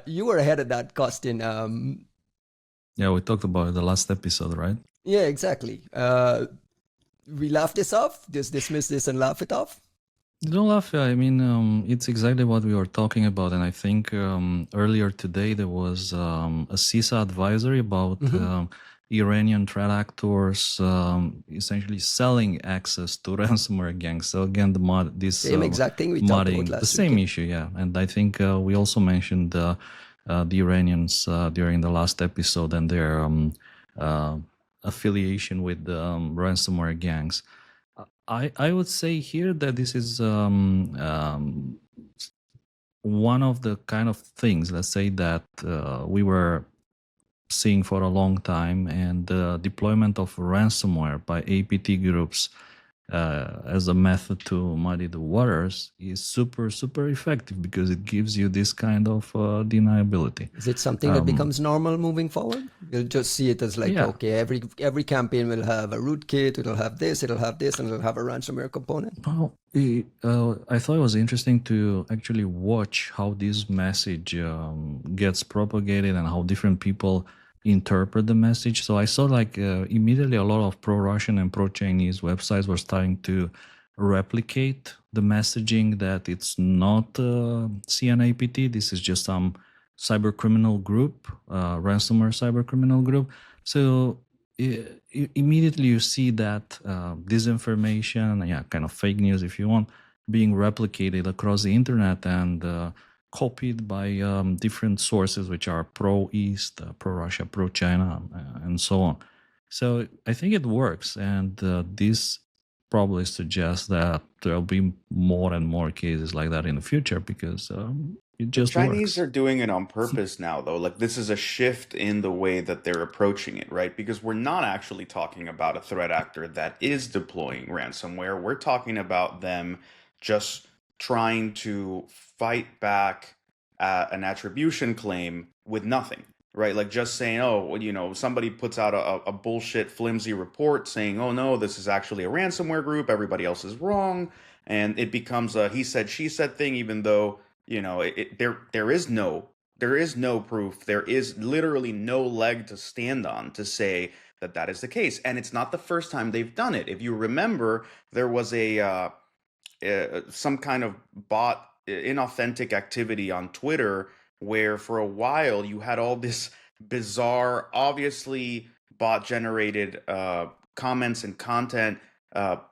You were ahead of that, Costin. Yeah, we talked about it the last episode, right? Yeah, exactly. We laugh this off, just dismiss this and laugh it off. Don't laugh. I mean, it's exactly what we were talking about. And I think earlier today there was a CISA advisory about Iranian threat actors essentially selling access to ransomware gangs. So again, same exact thing we talked about last the same issue, yeah. And I think we also mentioned the Iranians during the last episode and their affiliation with the ransomware gangs. I would say here that this is one of the kind of things, let's say, that we were seeing for a long time, and the deployment of ransomware by APT groups as a method to muddy the waters is super effective because it gives you this kind of deniability. Is it something that becomes normal moving forward? You'll just see it as like, okay, every campaign will have a rootkit, it'll have this, and it'll have a ransomware component. Well, I thought it was interesting to actually watch how this message gets propagated and how different people interpret the message. So I saw like immediately a lot of pro-Russian and pro-Chinese websites were starting to replicate the messaging that it's not CNAPT. This is just some cyber criminal group, ransomware cyber criminal group. So immediately you see that disinformation, kind of fake news if you want, being replicated across the internet and copied by different sources which are pro-East, pro-Russia, pro-China, and so on. So I think it works, and this probably suggests that there'll be more and more cases like that in the future because it just the Chinese are doing it on purpose now, though. Like, this is a shift in the way that they're approaching it, right? Because we're not actually talking about a threat actor that is deploying ransomware. We're talking about them just trying to fight back an attribution claim with nothing, right? Like just saying, somebody puts out a bullshit flimsy report saying, oh no, this is actually a ransomware group, everybody else is wrong, and it becomes a he said she said thing, even though there is no proof, there is literally no leg to stand on to say that is the case. And it's not the first time they've done it. If you remember, there was some kind of bot inauthentic activity on Twitter where for a while you had all this bizarre, obviously bot generated comments and content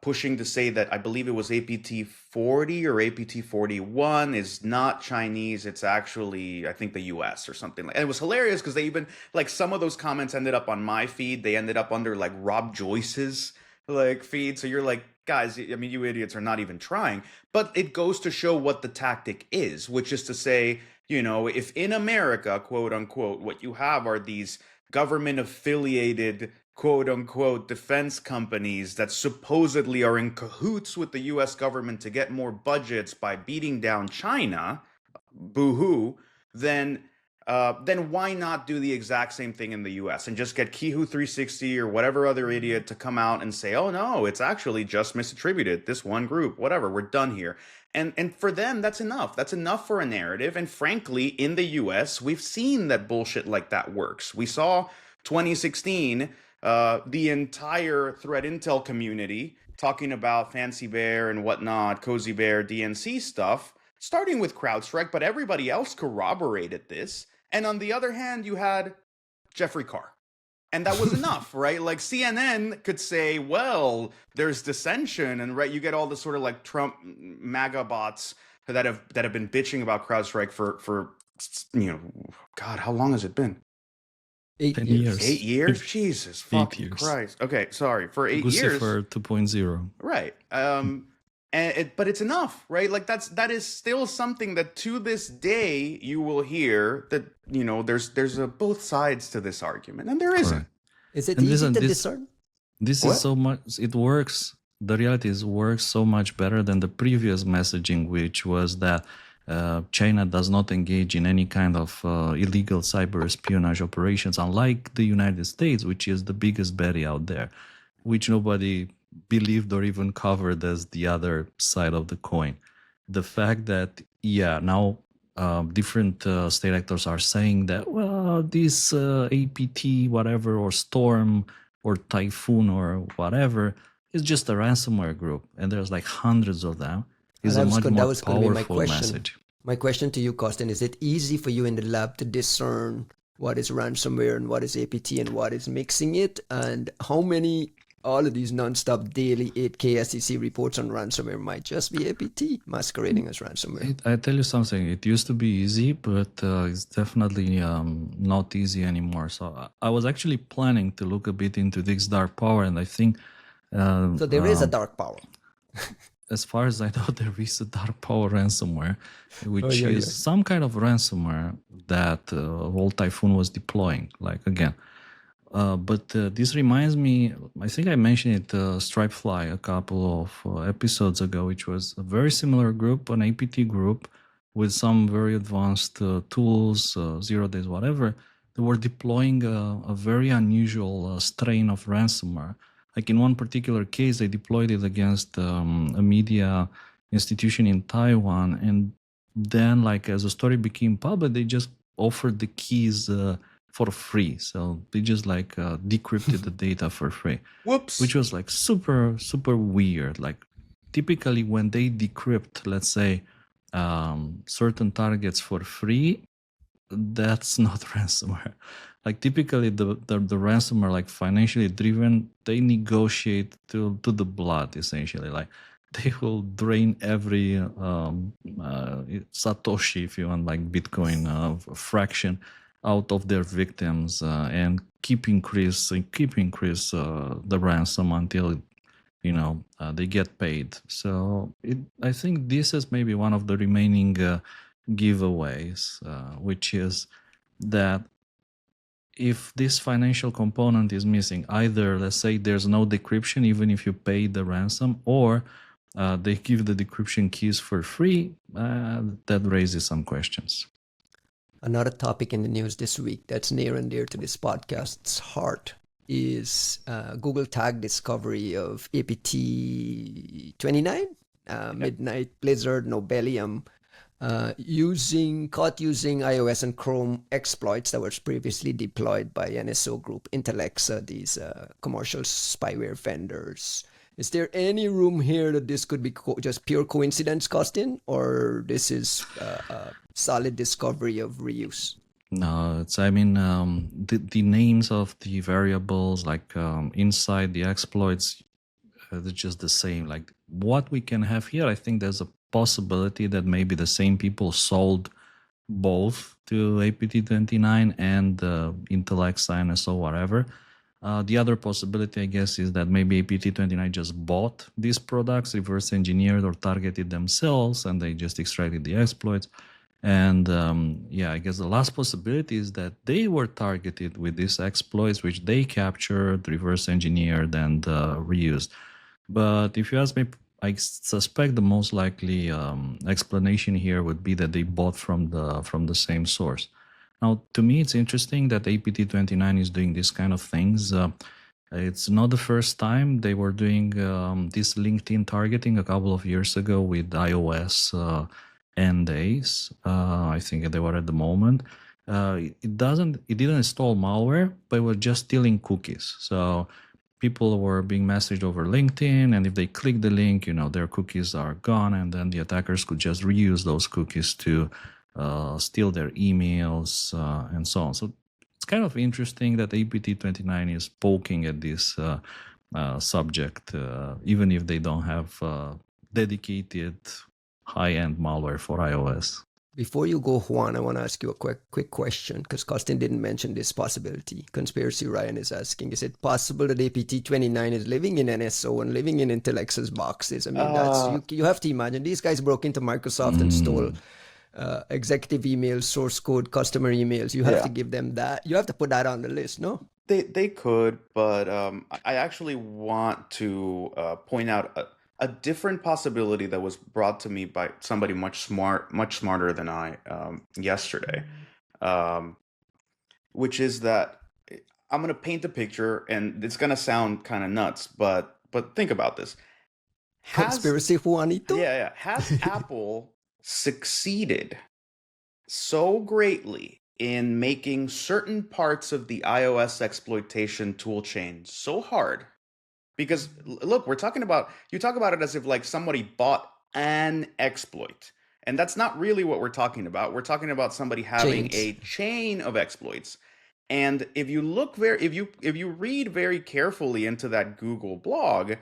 pushing to say that I believe it was APT 40 or APT 41 is not Chinese, it's actually I think the US or something like. And it was hilarious because they even like some of those comments ended up on my feed. They ended up under like Rob Joyce's like feed. So you're like, guys, I mean, you idiots are not even trying. But it goes to show what the tactic is, which is to say, if in America, quote unquote, what you have are these government affiliated, quote unquote, defense companies that supposedly are in cahoots with the US government to get more budgets by beating down China, boo-hoo, then then why not do the exact same thing in the US and just get Kihu 360 or whatever other idiot to come out and say, oh no, it's actually just misattributed, this one group, whatever, we're done here. And for them, that's enough. That's enough for a narrative. And frankly, in the US, we've seen that bullshit like that works. We saw 2016, the entire threat intel community talking about Fancy Bear and whatnot, Cozy Bear, DNC stuff, starting with CrowdStrike, but everybody else corroborated this. And on the other hand, you had Jeffrey Carr. And that was enough, right? Like CNN could say, well, there's dissension, and right, you get all the sort of like Trump MAGA bots that have been bitching about CrowdStrike for God, how long has it been? 8 years. 8 years? Jesus fucking Christ. Okay, sorry. For 8 years. For 2.0. Right. But it's enough, right? Like that is still something that to this day you will hear that, there's both sides to this argument, and there isn't. Is it easy to discern? This is so much, it works. The reality is, works so much better than the previous messaging, which was that China does not engage in any kind of illegal cyber espionage operations, unlike the United States, which is the biggest baddie out there, which nobody believed or even covered as the other side of the coin. The fact that, now different state actors are saying that, well, this APT, whatever, or Storm, or Typhoon, or whatever, is just a ransomware group, and there's like hundreds of them. Is a much more powerful message. My question to you, Costin, is it easy for you in the lab to discern what is ransomware and what is APT and what is mixing it? And how many, all of these nonstop daily 8K SEC reports on ransomware might just be APT masquerading as ransomware? I tell you something, it used to be easy, but it's definitely not easy anymore. So I was actually planning to look a bit into this dark power, and I think... so there is a dark power. As far as I know, there is a dark power ransomware, which is some kind of ransomware that old Typhoon was deploying. Like, again, but this reminds me, I think I mentioned it, Stripefly, a couple of episodes ago, which was a very similar group, an APT group with some very advanced tools, 0 days, whatever. They were deploying a very unusual strain of ransomware. Like in one particular case, they deployed it against a media institution in Taiwan. And then, like, as the story became public, they just offered the keys for free. So they just like decrypted the data for free. Whoops. Which was like super, super weird. Like typically when they decrypt, let's say, certain targets for free, that's not ransomware. Like typically the ransomware, like financially driven, they negotiate to the blood, essentially. Like they will drain every Satoshi, if you want, like Bitcoin fraction out of their victims and keep increase the ransom until they get paid. So I think this is maybe one of the remaining giveaways, which is that if this financial component is missing, either let's say there's no decryption even if you pay the ransom, or they give the decryption keys for free, that raises some questions. Another topic in the news this week that's near and dear to this podcast's heart is Google tag discovery of APT 29, Midnight Blizzard Nobelium, caught using iOS and Chrome exploits that were previously deployed by NSO Group, Intellexa, these commercial spyware vendors. Is there any room here that this could be just pure coincidence, Costin, or this is a solid discovery of reuse? No, the names of the variables, like inside the exploits, they're just the same. Like what we can have here, I think there's a possibility that maybe the same people sold both to APT29 and Intellexa, NSO, whatever. The other possibility, I guess, is that maybe APT29 just bought these products, reverse engineered or targeted themselves, and they just extracted the exploits. And I guess the last possibility is that they were targeted with these exploits, which they captured, reverse engineered, and reused. But if you ask me, I suspect the most likely explanation here would be that they bought from the same source. Now, to me, it's interesting that APT29 is doing these kind of things. It's not the first time. They were doing this LinkedIn targeting a couple of years ago with iOS and days. I think they were at the moment. It didn't install malware, but it was just stealing cookies. So people were being messaged over LinkedIn, and if they click the link, their cookies are gone, and then the attackers could just reuse those cookies to steal their emails and so on. So it's kind of interesting that APT29 is poking at this subject, even if they don't have dedicated high-end malware for iOS. Before you go, Juan, I want to ask you a quick question, because Costin didn't mention this possibility. Conspiracy Ryan is asking, is it possible that APT29 is living in NSO and living in Intellex's boxes? I mean, that's you have to imagine. These guys broke into Microsoft and stole executive emails, source code, customer emails. You have to give them that. You have to put that on the list, no? They could, but I actually want to point out a different possibility that was brought to me by somebody much smarter than I yesterday, which is that I'm going to paint a picture, and it's going to sound kind of nuts, but think about this. Conspiracy Juanito? Yeah. Has Apple succeeded so greatly in making certain parts of the iOS exploitation toolchain so hard? Because look, you talk about it as if like somebody bought an exploit. And that's not really what we're talking about. We're talking about somebody having a chain of exploits. And if you look if you read very carefully into that Google blog,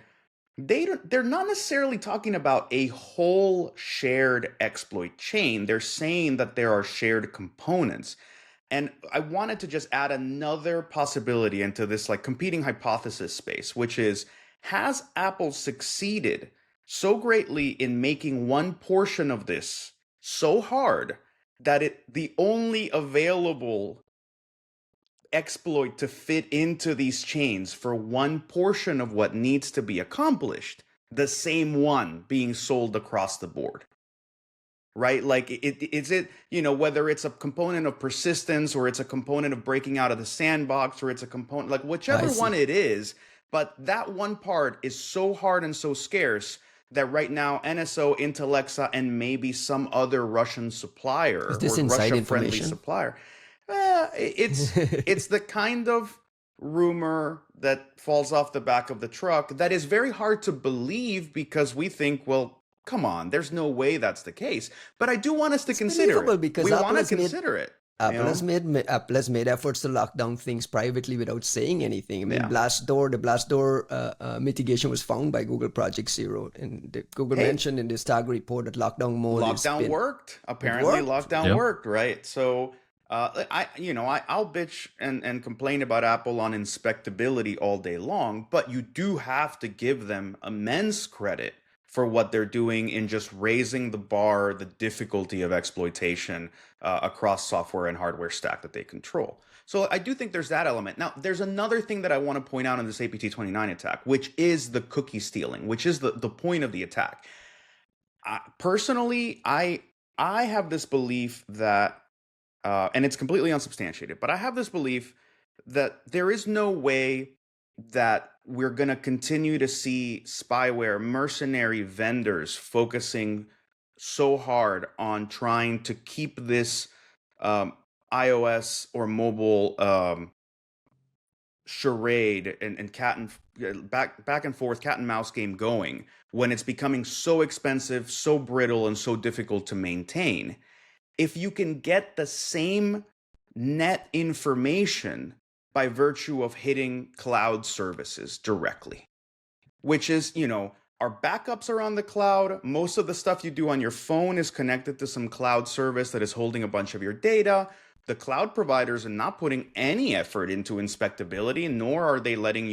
they're not necessarily talking about a whole shared exploit chain. They're saying that there are shared components. And I wanted to just add another possibility into this like competing hypothesis space, which is, has Apple succeeded so greatly in making one portion of this so hard that the only available exploit to fit into these chains for one portion of what needs to be accomplished, the same one being sold across the board? Right? Like, whether it's a component of persistence, or it's a component of breaking out of the sandbox, or it's a component, like whichever one it is, but that one part is so hard and so scarce that right now NSO, Intellexa, and maybe some other Russian supplier or Russia-friendly supplier, it's the kind of rumor that falls off the back of the truck that is very hard to believe, because we think, well, come on, there's no way that's the case. But I do want us to consider it. Because we want to consider it. Apple has made efforts to lock down things privately without saying anything. I mean, the Blastdoor mitigation was found by Google Project Zero, and Google mentioned in this TAG report that lockdown mode worked. Apparently, lockdown worked, right? So I'll bitch and complain about Apple on inspectability all day long, but you do have to give them immense credit for what they're doing in just raising the bar, the difficulty of exploitation across software and hardware stack that they control. So I do think there's that element. Now, there's another thing that I want to point out in this APT29 attack, which is the cookie stealing, which is the point of the attack. Personally, I have this belief that, and it's completely unsubstantiated, but I have this belief that there is no way that we're going to continue to see spyware mercenary vendors focusing so hard on trying to keep this iOS or mobile charade and back and forth cat and mouse game going, when it's becoming so expensive, so brittle, and so difficult to maintain. If you can get the same net information by virtue of hitting cloud services directly, which is, our backups are on the cloud. Most of the stuff you do on your phone is connected to some cloud service that is holding a bunch of your data. The cloud providers are not putting any effort into inspectability, nor are they letting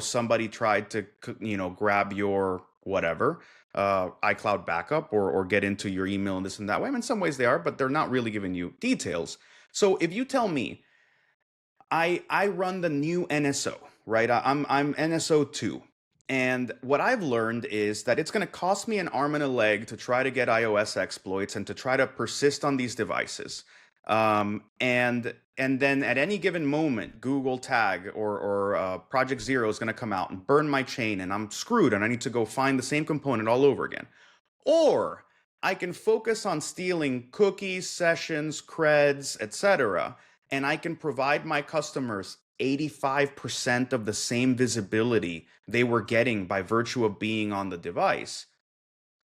somebody tried to, grab your whatever, iCloud backup or get into your email and this and that way. I mean, in some ways they are, but they're not really giving you details. So if you tell me, I run the new NSO, right? I'm NSO 2. And what I've learned is that it's going to cost me an arm and a leg to try to get iOS exploits and to try to persist on these devices. And then at any given moment, Google tag or Project Zero is going to come out and burn my chain, and I'm screwed, and I need to go find the same component all over again. Or I can focus on stealing cookies, sessions, creds, etc., and I can provide my customers 85% of the same visibility they were getting by virtue of being on the device.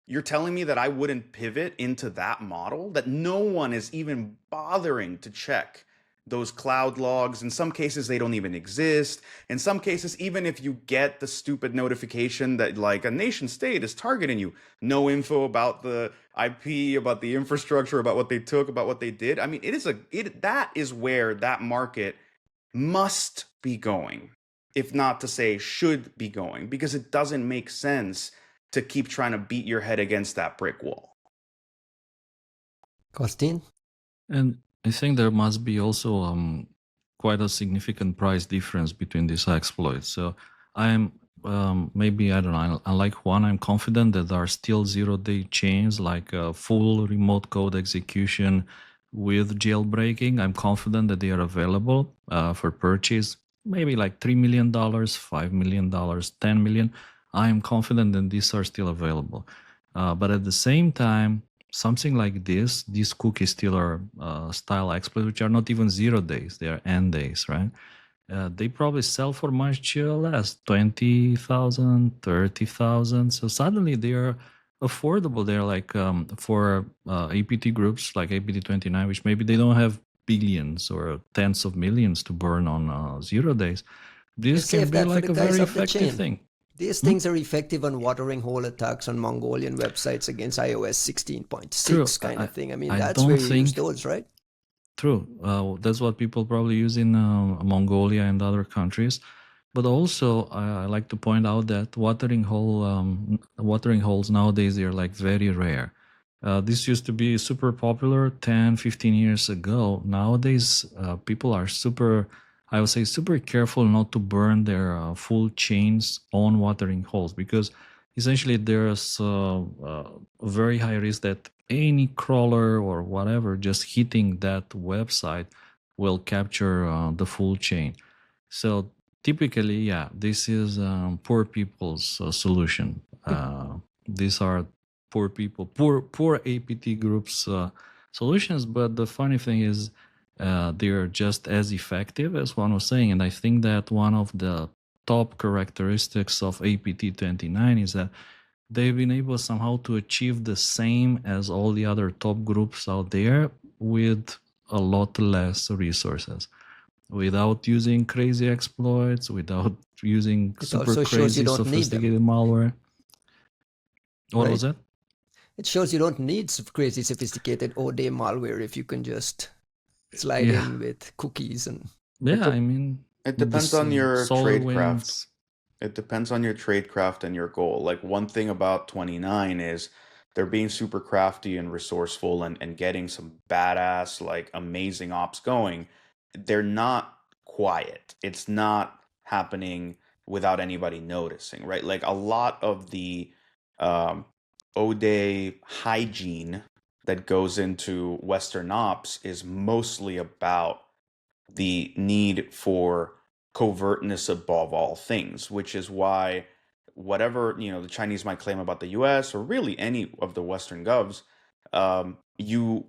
You're telling me that I wouldn't pivot into that model? That no one is even bothering to check those cloud logs? In some cases, they don't even exist. In some cases, even if you get the stupid notification that like a nation state is targeting you, no info about the IP, about the infrastructure, about what they took, about what they did. I mean, that is where that market must be going, if not to say should be going, because it doesn't make sense to keep trying to beat your head against that brick wall. Costin? And I think there must be also quite a significant price difference between these exploits. So I'm maybe, I don't know, unlike Juan, I'm confident that there are still zero-day chains like full remote code execution with jailbreaking. I'm confident that they are available for purchase, maybe like $3 million, $5 million, $10 million. I am confident that these are still available. But at the same time, something like this, these cookie stealer style exploits, which are not even 0 days, they are end days, right? They probably sell for much less, 20,000, 30,000. So suddenly they are affordable. They're like for APT groups like APT29, which maybe they don't have billions or tens of millions to burn on 0 days. This can be like a very effective thing. These things are effective on watering hole attacks on Mongolian websites against iOS 16.6 kind of thing. I mean, that's where you use those, right? True. That's what people probably use in Mongolia and other countries. But also, I like to point out that watering holes nowadays, they're like very rare. This used to be super popular 10, 15 years ago. Nowadays, people are super careful not to burn their full chains on watering holes, because essentially there's a very high risk that any crawler or whatever just hitting that website will capture the full chain. So typically, this is poor people's solution. These are poor APT groups solutions. But the funny thing is, they're just as effective as Juan was saying. And I think that one of the top characteristics of APT29 is that they've been able somehow to achieve the same as all the other top groups out there with a lot less resources, without using crazy exploits, without using super crazy sophisticated malware. What was that? It shows you don't need crazy sophisticated OD malware if you can just slide in with cookies and it depends on your tradecraft. It depends on your tradecraft and your goal. Like, one thing about 29 is they're being super crafty and resourceful and getting some badass, like, amazing ops going. They're not quiet. It's not happening without anybody noticing, right? Like, a lot of the OD hygiene that goes into Western ops is mostly about the need for covertness above all things, which is why whatever the Chinese might claim about the US or really any of the Western govs, you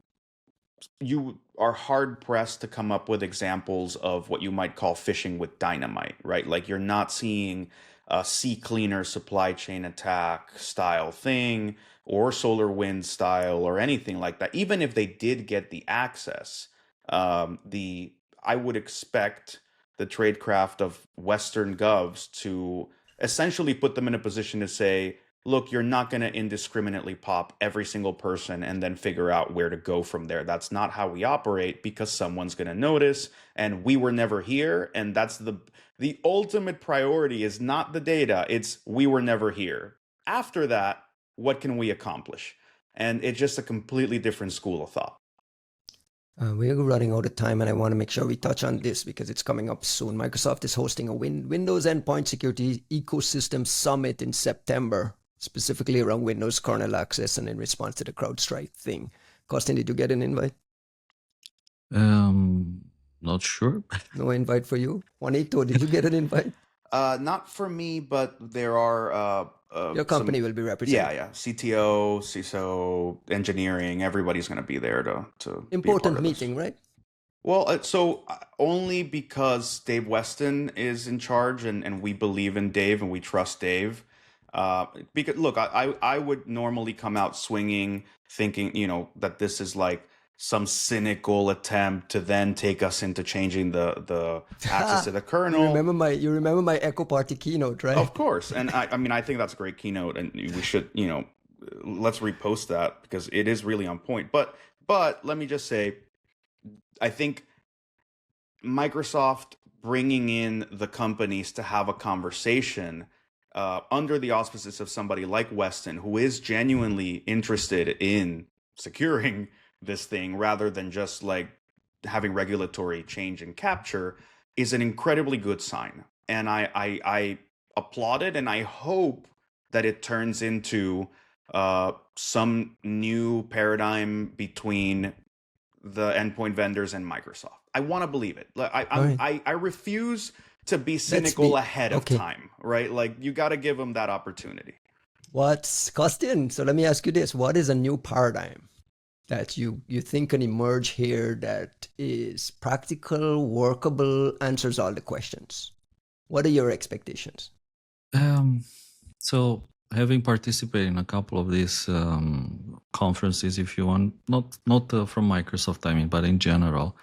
are hard pressed to come up with examples of what you might call fishing with dynamite, right? Like, you're not seeing a CCleaner supply chain attack style thing or SolarWinds style or anything like that. Even if they did get the access, I would expect the tradecraft of Western govs to essentially put them in a position to say, look, you're not going to indiscriminately pop every single person and then figure out where to go from there. That's not how we operate, because someone's going to notice, and we were never here. And that's the ultimate priority is not the data. It's we were never here. After that, what can we accomplish? And it's just a completely different school of thought. We're running out of time, and I want to make sure we touch on this because it's coming up soon. Microsoft is hosting a Windows Endpoint Security Ecosystem Summit in September, specifically around Windows kernel access and in response to the CrowdStrike thing. Costin, did you get an invite? Not sure. No invite for you, Juanito? Did you get an invite? Not for me, but there are Your some. company will be Yeah, represented. yeah. CTO, CISO, engineering. Everybody's going to be there to be a part Important of this. meeting, right? Well, only because Dave Weston is in charge, and we believe in Dave and we trust Dave. Because look, I would normally come out swinging, thinking that this is like some cynical attempt to then take us into changing the access to the kernel. You remember my Echo Party keynote, right? Of course, and I mean I think that's a great keynote, and we should let's repost that because it is really on point. But let me just say, I think Microsoft bringing in the companies to have a conversation under the auspices of somebody like Weston, who is genuinely interested in securing this thing rather than just like having regulatory change and capture, is an incredibly good sign. And I applaud it, and I hope that it turns into some new paradigm between the endpoint vendors and Microsoft. I want to believe it. I refuse to be cynical ahead of time, right? Like you got to give them that opportunity. What's Costin? So let me ask you this: what is a new paradigm that you think can emerge here that is practical, workable, answers all the questions? What are your expectations? So having participated in a couple of these conferences, if you want, not from Microsoft, I mean, but in general,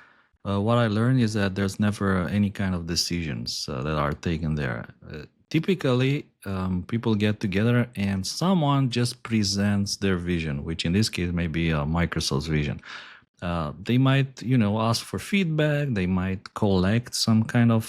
what I learned is that there's never any kind of decisions that are taken there. Typically, people get together and someone just presents their vision, which in this case may be Microsoft's vision. They might, ask for feedback. They might collect some kind of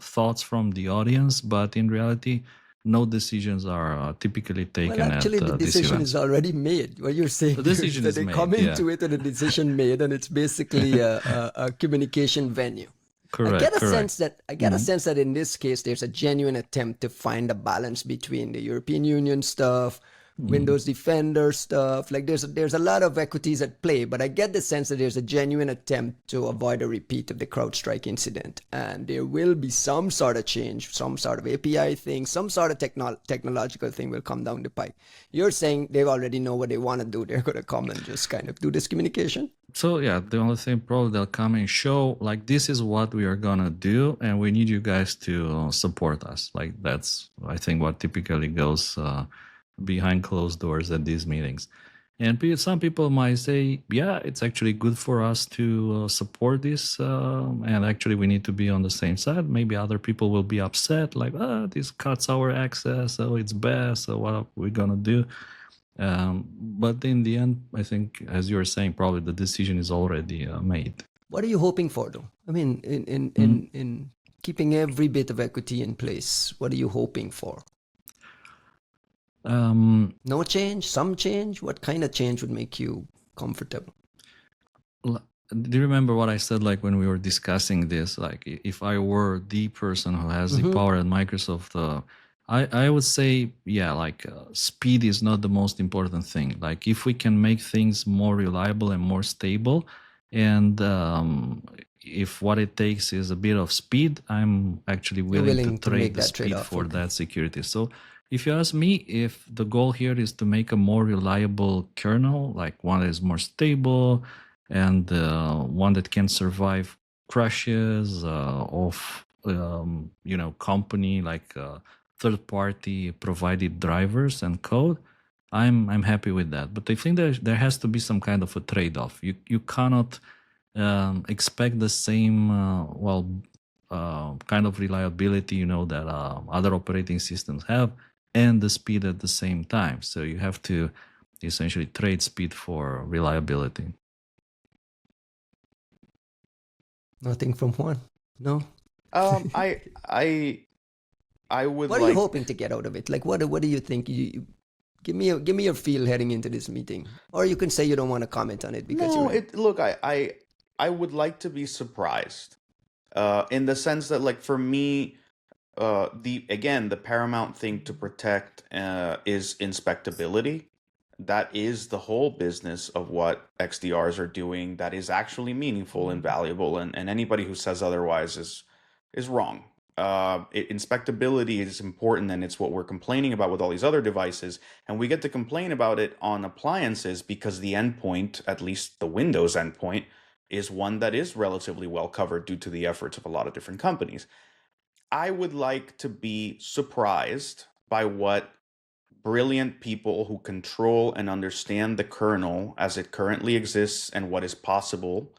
thoughts from the audience, but in reality, no decisions are typically taken. Well, actually, the decision is already made. What you're saying is that they come into it and a decision made, and it's basically a communication venue. Correct. I get a sense that in this case, there's a genuine attempt to find a balance between the European Union stuff, Windows Defender stuff. Like there's a lot of equities at play, but I get the sense that there's a genuine attempt to avoid a repeat of the CrowdStrike incident, and there will be some sort of change, some sort of API thing, some sort of technological thing will come down the pike. You're saying they already know what they want to do. They're going to come and just kind of do this communication. So yeah, the only thing probably they'll come and show like this is what we are gonna do, and we need you guys to support us. Like that's I think what typically goes behind closed doors at these meetings. And some people might say, yeah, it's actually good for us to support this, and actually we need to be on the same side. Maybe other people will be upset, like, this cuts our access, so it's bad, so what are we gonna do? But in the end, I think, as you were saying, probably the decision is already made. What are you hoping for, though? I mean, in keeping every bit of equity in place, what are you hoping for? No change, some change. What kind of change would make you comfortable? Do you remember what I said, like when we were discussing this? Like, if I were the person who has the power at Microsoft, I would say, yeah, like speed is not the most important thing. Like if we can make things more reliable and more stable, and if what it takes is a bit of speed, I'm actually willing to trade the speed for that security. So if you ask me, if the goal here is to make a more reliable kernel, like one that is more stable and one that can survive crashes of company like third-party provided drivers and code, I'm happy with that. But I think there has to be some kind of a trade-off. You cannot expect the same kind of reliability that other operating systems have, and the speed at the same time. So you have to essentially trade speed for reliability. Nothing from Juan? No. I would. What are you hoping to get out of it? Like, what do you think? You give me your feel heading into this meeting, or you can say you don't want to comment on it because look, I would like to be surprised, in the sense that, like, for me, the paramount thing to protect is inspectability. that is the whole business of what XDRs are doing. That is actually meaningful and valuable, and anybody who says otherwise is wrong. Inspectability is important, and it's what we're complaining about with all these other devices. And we get to complain about it on appliances because the endpoint, at least the Windows endpoint, is one that is relatively well covered due to the efforts of a lot of different companies. I would like to be surprised by what brilliant people who control and understand the kernel as it currently exists and what is possible,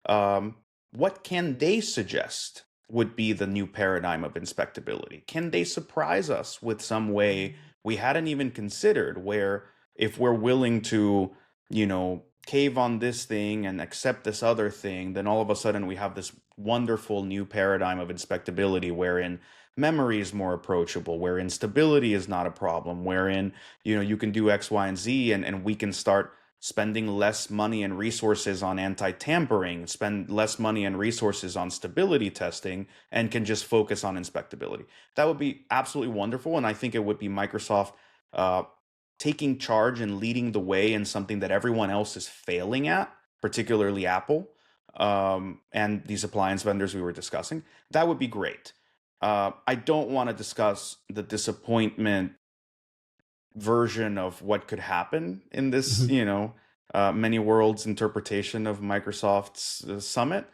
what can they suggest would be the new paradigm of inspectability? Can they surprise us with some way we hadn't even considered, where if we're willing to, cave on this thing and accept this other thing, then all of a sudden we have this wonderful new paradigm of inspectability wherein memory is more approachable, wherein stability is not a problem, wherein, you can do X, Y, and Z, and we can start spending less money and resources on anti-tampering, spend less money and resources on stability testing, and can just focus on inspectability. That would be absolutely wonderful, and I think it would be Microsoft taking charge and leading the way in something that everyone else is failing at, particularly Apple, and these appliance vendors we were discussing. That would be great. I don't want to discuss the disappointment version of what could happen in this, many worlds interpretation of Microsoft's summit.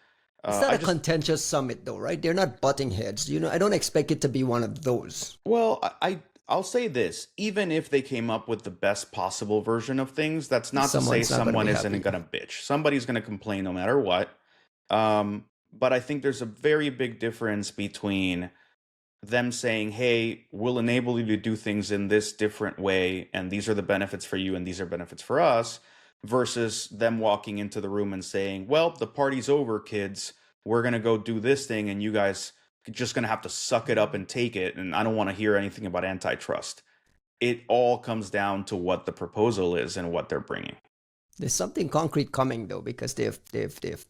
It's not a contentious summit, though, right? They're not butting heads. I don't expect it to be one of those. Well, I'll say this: even if they came up with the best possible version of things, that's not to say someone isn't going to bitch. Somebody's going to complain no matter what. But I think there's a very big difference between them saying, hey, we'll enable you to do things in this different way, and these are the benefits for you and these are benefits for us, versus them walking into the room and saying, well, the party's over, kids. We're going to go do this thing, and you guys are just going to have to suck it up and take it, and I don't want to hear anything about antitrust. It all comes down to what the proposal is and what they're bringing. There's something concrete coming, though, because they've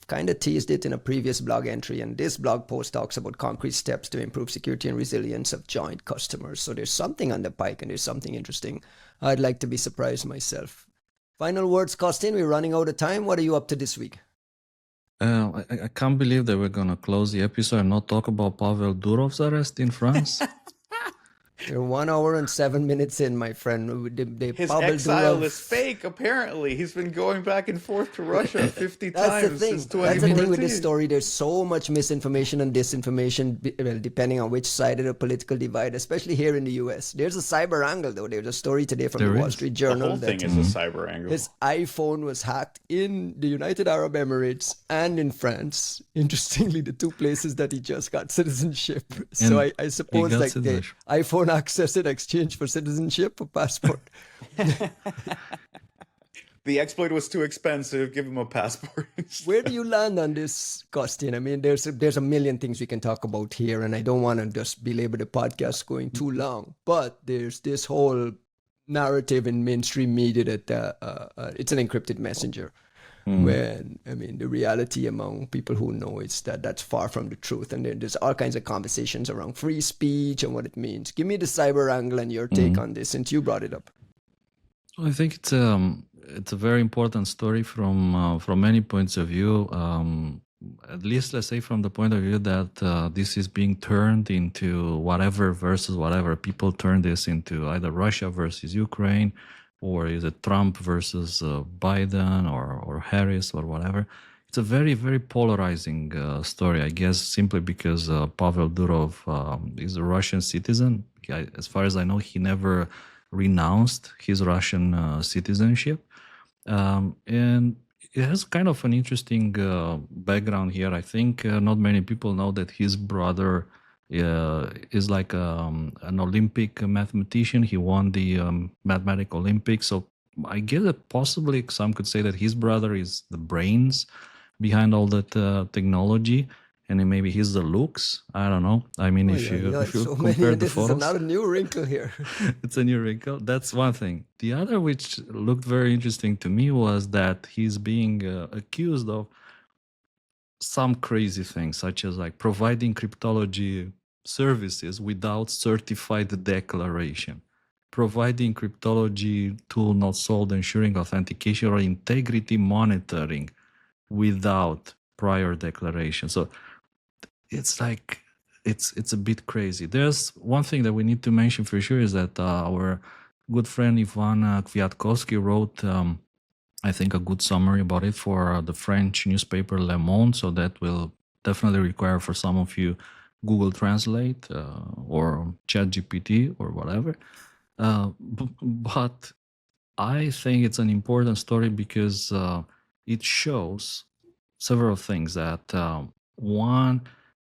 kind of teased it in a previous blog entry, and this blog post talks about concrete steps to improve security and resilience of joint customers. So there's something on the pike, and there's something interesting. I'd like to be surprised myself. Final words, Costin. We're running out of time. What are you up to this week? I can't believe that we're going to close the episode and not talk about Pavel Durov's arrest in France. You're 1 hour and 7 minutes in, my friend. His exile is fake, apparently. He's been going back and forth to Russia 50 times since 2014. That's the thing with this story. There's so much misinformation and disinformation, depending on which side of the political divide, especially here in the US. There's a cyber angle, though. There's a story today from the Wall Street Journal. The whole thing is a cyber angle. His iPhone was hacked in the United Arab Emirates and in France. Interestingly, the two places that he just got citizenship. So I suppose the iPhone access in exchange for citizenship or passport. The exploit was too expensive. Give him a passport. Where do you land on this, Costin? I mean, there's a million things we can talk about here, and I don't want to just belabor the podcast going too long. But there's this whole narrative in mainstream media that it's an encrypted messenger. When, the reality among people who know is that that's far from the truth. And then there's all kinds of conversations around free speech and what it means. Give me the cyber angle and your take on this, since you brought it up. I think it's a very important story from many points of view. At least, let's say, from the point of view that this is being turned into whatever versus whatever. People turn this into either Russia versus Ukraine, or is it Trump versus Biden or Harris or whatever. It's a very, very polarizing story, I guess, simply because Pavel Durov is a Russian citizen. As far as I know, he never renounced his Russian citizenship. And it has kind of an interesting background here. I think not many people know that his brother is like an Olympic mathematician. He won the Mathematical Olympics. So I guess that possibly some could say that his brother is the brains behind all that technology, and then maybe he's the looks. I don't know. I mean, if you compare the photos, this is another new wrinkle here. It's a new wrinkle. That's one thing. The other, which looked very interesting to me, was that he's being accused of some crazy things, such as like providing cryptology services without certified declaration. providing cryptology tool not sold, ensuring authentication or integrity monitoring without prior declaration. So it's like it's a bit crazy. There's one thing that we need to mention for sure is that our good friend Ivan Kwiatkowski wrote I think a good summary about it for the French newspaper Le Monde, so that will definitely require for some of you Google Translate or ChatGPT or whatever. But I think it's an important story because it shows several things. That one,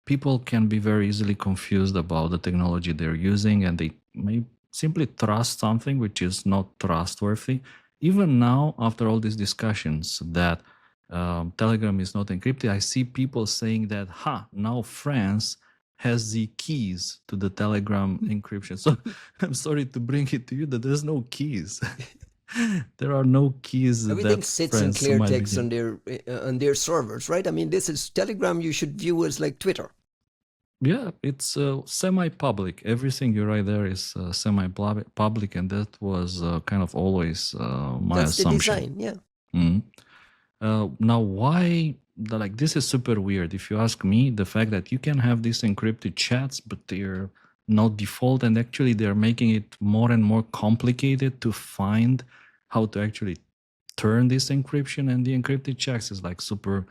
people can be very easily confused about the technology they're using, and they may simply trust something which is not trustworthy. Even now, after all these discussions that Telegram is not encrypted, I see people saying that, now France has the keys to the Telegram encryption. So I'm sorry to bring it to you that there's no keys. There are no keys. Everything sits in clear text on their servers, right? I mean, this is Telegram. You should view as like Twitter. Yeah, it's semi-public. Everything you write there is semi-public, and that was kind of always my assumption. That's the design, yeah. Mm-hmm. Now, why? Like, this is super weird. If you ask me, the fact that you can have these encrypted chats, but they're not default, and actually they're making it more and more complicated to find how to actually turn this encryption, and the encrypted chats is like super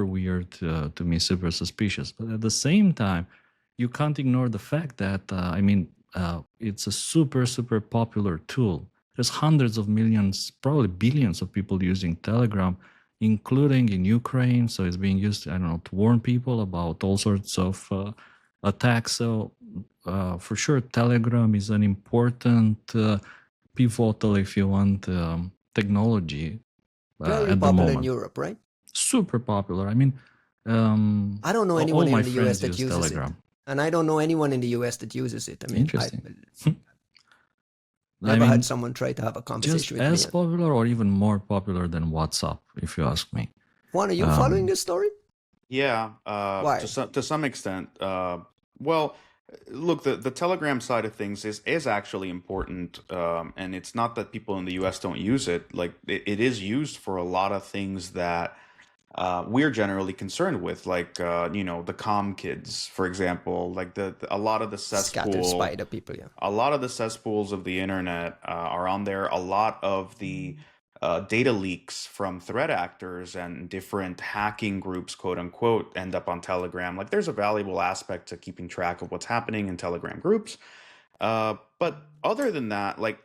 weird to me, super suspicious. But at the same time, you can't ignore the fact that it's a super popular tool. There's hundreds of millions, probably billions of people using Telegram, including in Ukraine. So it's being used, to warn people about all sorts of attacks. So for sure, Telegram is an important, pivotal, if you want, technology. Very at popular the moment. In Europe, right? Super popular. I don't know anyone in the US that uses Telegram. it. And I don't know anyone in the US that uses it. Interesting. Never had someone try to have a conversation with me. Just as popular or even more popular than WhatsApp, if you ask me. Juan, are you following this story? Yeah. Why? To some extent. Well, look, the Telegram side of things is actually important, and it's not that people in the U.S. don't use it. Like it is used for a lot of things that we're generally concerned with, like the comm kids, for example, like a lot of the Scattered spider people, yeah. A lot of the cesspools of the internet are on there. A lot of the data leaks from threat actors and different hacking groups, quote unquote, end up on Telegram. Like there's a valuable aspect to keeping track of what's happening in Telegram groups. But other than that, like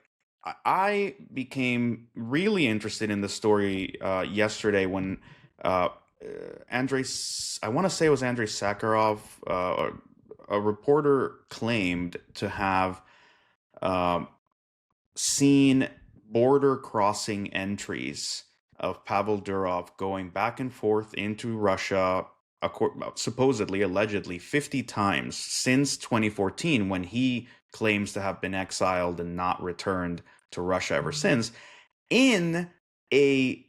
I became really interested in the story yesterday when Andrei, I want to say it was Andrei Sakharov, a reporter claimed to have seen border crossing entries of Pavel Durov going back and forth into Russia, supposedly, allegedly, 50 times since 2014, when he claims to have been exiled and not returned to Russia ever since, in a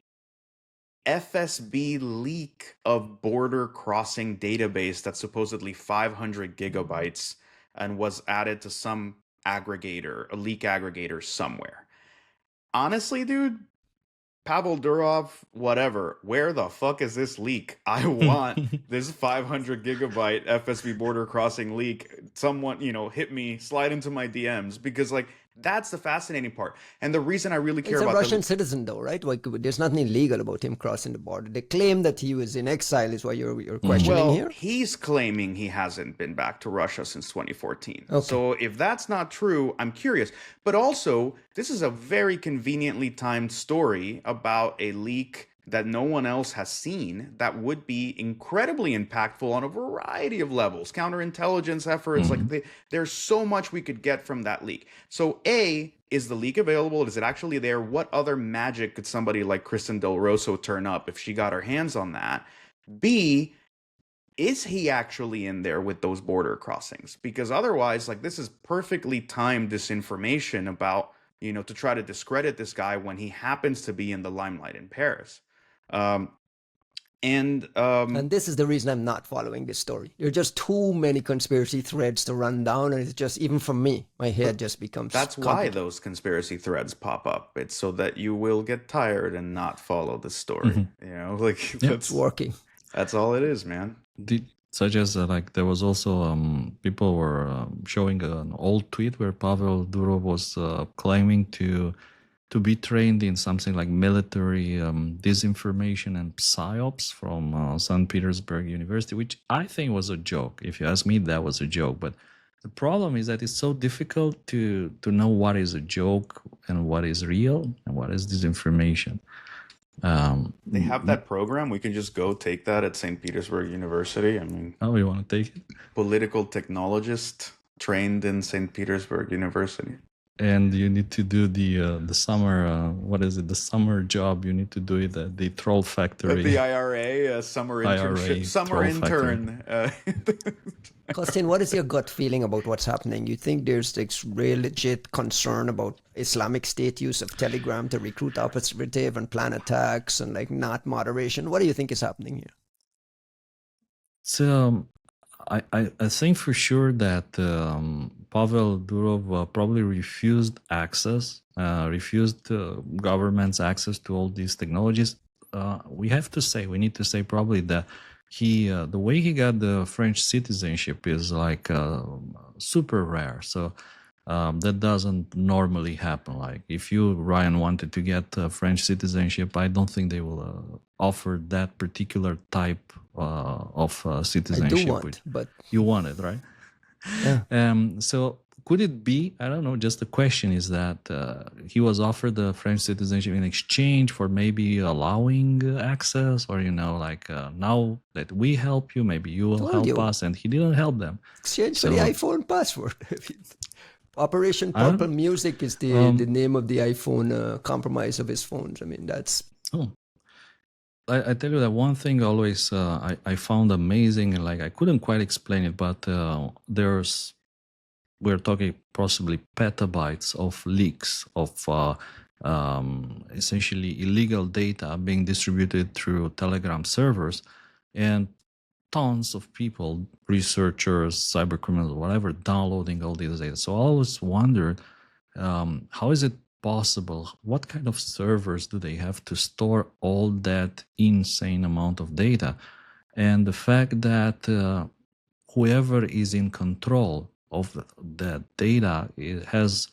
FSB leak of border crossing database that's supposedly 500 gigabytes and was added to some aggregator, a leak aggregator somewhere. Honestly, dude, Pavel Durov, whatever, where the fuck is this leak? I want this 500 gigabyte FSB border crossing leak. Someone, hit me, slide into my DMs, because like that's the fascinating part. And the reason I really care about He's a Russian citizen though, right? Like there's nothing illegal about him crossing the border. The claim that he was in exile is what you're questioning here? He's claiming he hasn't been back to Russia since 2014. Okay. So if that's not true, I'm curious. But also, this is a very conveniently timed story about a leak that no one else has seen that would be incredibly impactful on a variety of levels, counterintelligence efforts. Like there's so much we could get from that leak. So A, is the leak available? Is it actually there? What other magic could somebody like Kristen Del Rosso turn up if she got her hands on that? B, is he actually in there with those border crossings? Because otherwise, like this is perfectly timed disinformation about, to try to discredit this guy when he happens to be in the limelight in Paris. And this is the reason I'm not following this story. There are just too many conspiracy threads to run down, and it's just, even from me, my head just becomes that's why those conspiracy threads pop up. It's so that you will get tired and not follow the story. Like it's working. That's all it is, man. Such as like there was also people were showing an old tweet where Pavel Durov was claiming to be trained in something like military disinformation and psyops from St. Petersburg University, which I think was a joke. If you ask me, that was a joke. But the problem is that it's so difficult to know what is a joke and what is real and what is disinformation. They have that program. We can just go take that at St. Petersburg University. I mean, oh, you want to take it? Political technologist trained in St. Petersburg University. And you need to do the summer, what is it? The summer job. You need to do it at the troll factory. The IRA, summer internship, summer intern. Costin, what is your gut feeling about what's happening? You think there's this real legit concern about Islamic State use of Telegram to recruit operative and plan attacks and like not moderation? What do you think is happening here? So I think for sure that Pavel Durov probably refused government's access to all these technologies. We need to say probably that the way he got the French citizenship is like super rare. So that doesn't normally happen. Like if you, Ryan, wanted to get French citizenship, I don't think they will offer that particular type of citizenship. I do want, but you want it, right? Yeah. So could it be, I don't know, just the question is that he was offered the French citizenship in exchange for maybe allowing access, or, like now that we help you, maybe you will help us, and he didn't help them. Exchange for the iPhone password. Operation Purple Music is the name of the iPhone compromise of his phones. I mean, that's... Oh. I tell you that one thing always I found amazing, and like I couldn't quite explain it, but we're talking possibly petabytes of leaks of essentially illegal data being distributed through Telegram servers, and tons of people, researchers, cyber criminals, whatever, downloading all these data. So I always wondered, how is it possible? What kind of servers do they have to store all that insane amount of data? And the fact that whoever is in control of that data, it has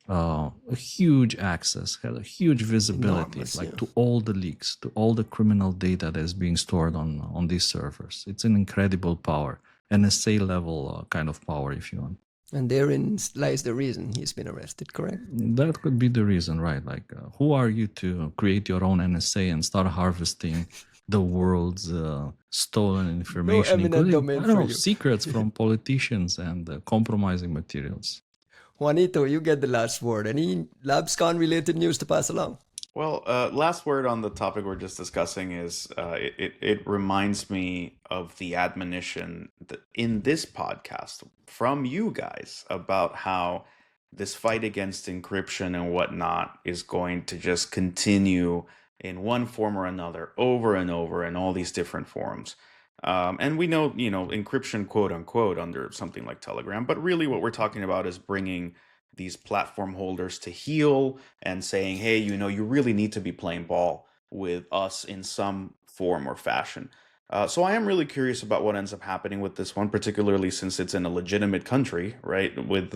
a huge access, has a huge visibility, to all the leaks, to all the criminal data that is being stored on these servers. It's an incredible power, NSA level kind of power, if you want. And therein lies the reason he's been arrested, correct? That could be the reason, right? Like, who are you to create your own NSA and start harvesting the world's stolen information, including secrets from politicians and compromising materials? Juanito, you get the last word. Any LabsCon related news to pass along? Well, last word on the topic we're just discussing is it reminds me of the admonition in this podcast from you guys about how this fight against encryption and whatnot is going to just continue in one form or another over and over in all these different forms. And we know, encryption, quote unquote, under something like Telegram, but really what we're talking about is bringing these platform holders to heel and saying, hey, you really need to be playing ball with us in some form or fashion. So I am really curious about what ends up happening with this one, particularly since it's in a legitimate country, right, with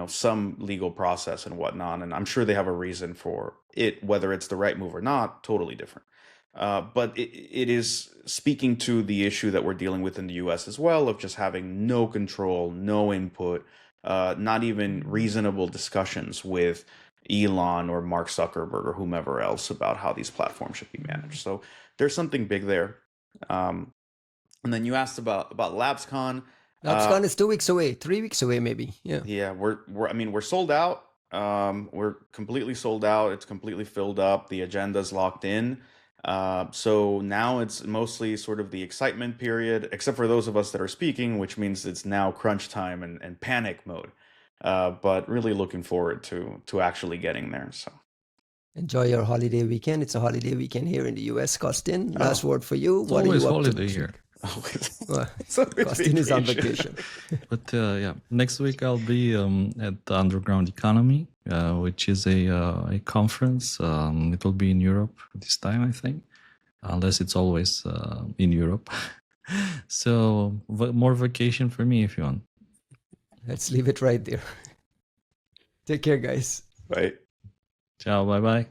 some legal process and whatnot. And I'm sure they have a reason for it, whether it's the right move or not, totally different. But it is speaking to the issue that we're dealing with in the US as well, of just having no control, no input, not even reasonable discussions with Elon or Mark Zuckerberg or whomever else about how these platforms should be managed. So there's something big there. And then you asked about LabsCon. LabsCon is 2 weeks away, 3 weeks away, maybe. Yeah. We're sold out. We're completely sold out. It's completely filled up. The agenda's locked in. So now it's mostly sort of the excitement period, except for those of us that are speaking, which means it's now crunch time and panic mode. But really looking forward to actually getting there. So Enjoy your holiday weekend. It's a holiday weekend here in the US. Costin, last word for you. It's what always are you holiday up to? here. Costin is on vacation. But yeah, next week I'll be at the Underground Economy, which is a conference. It will be in Europe this time, I think, unless it's always in Europe. So more vacation for me if you want. Let's leave it right there. Take care, guys. Bye. Ciao, bye-bye.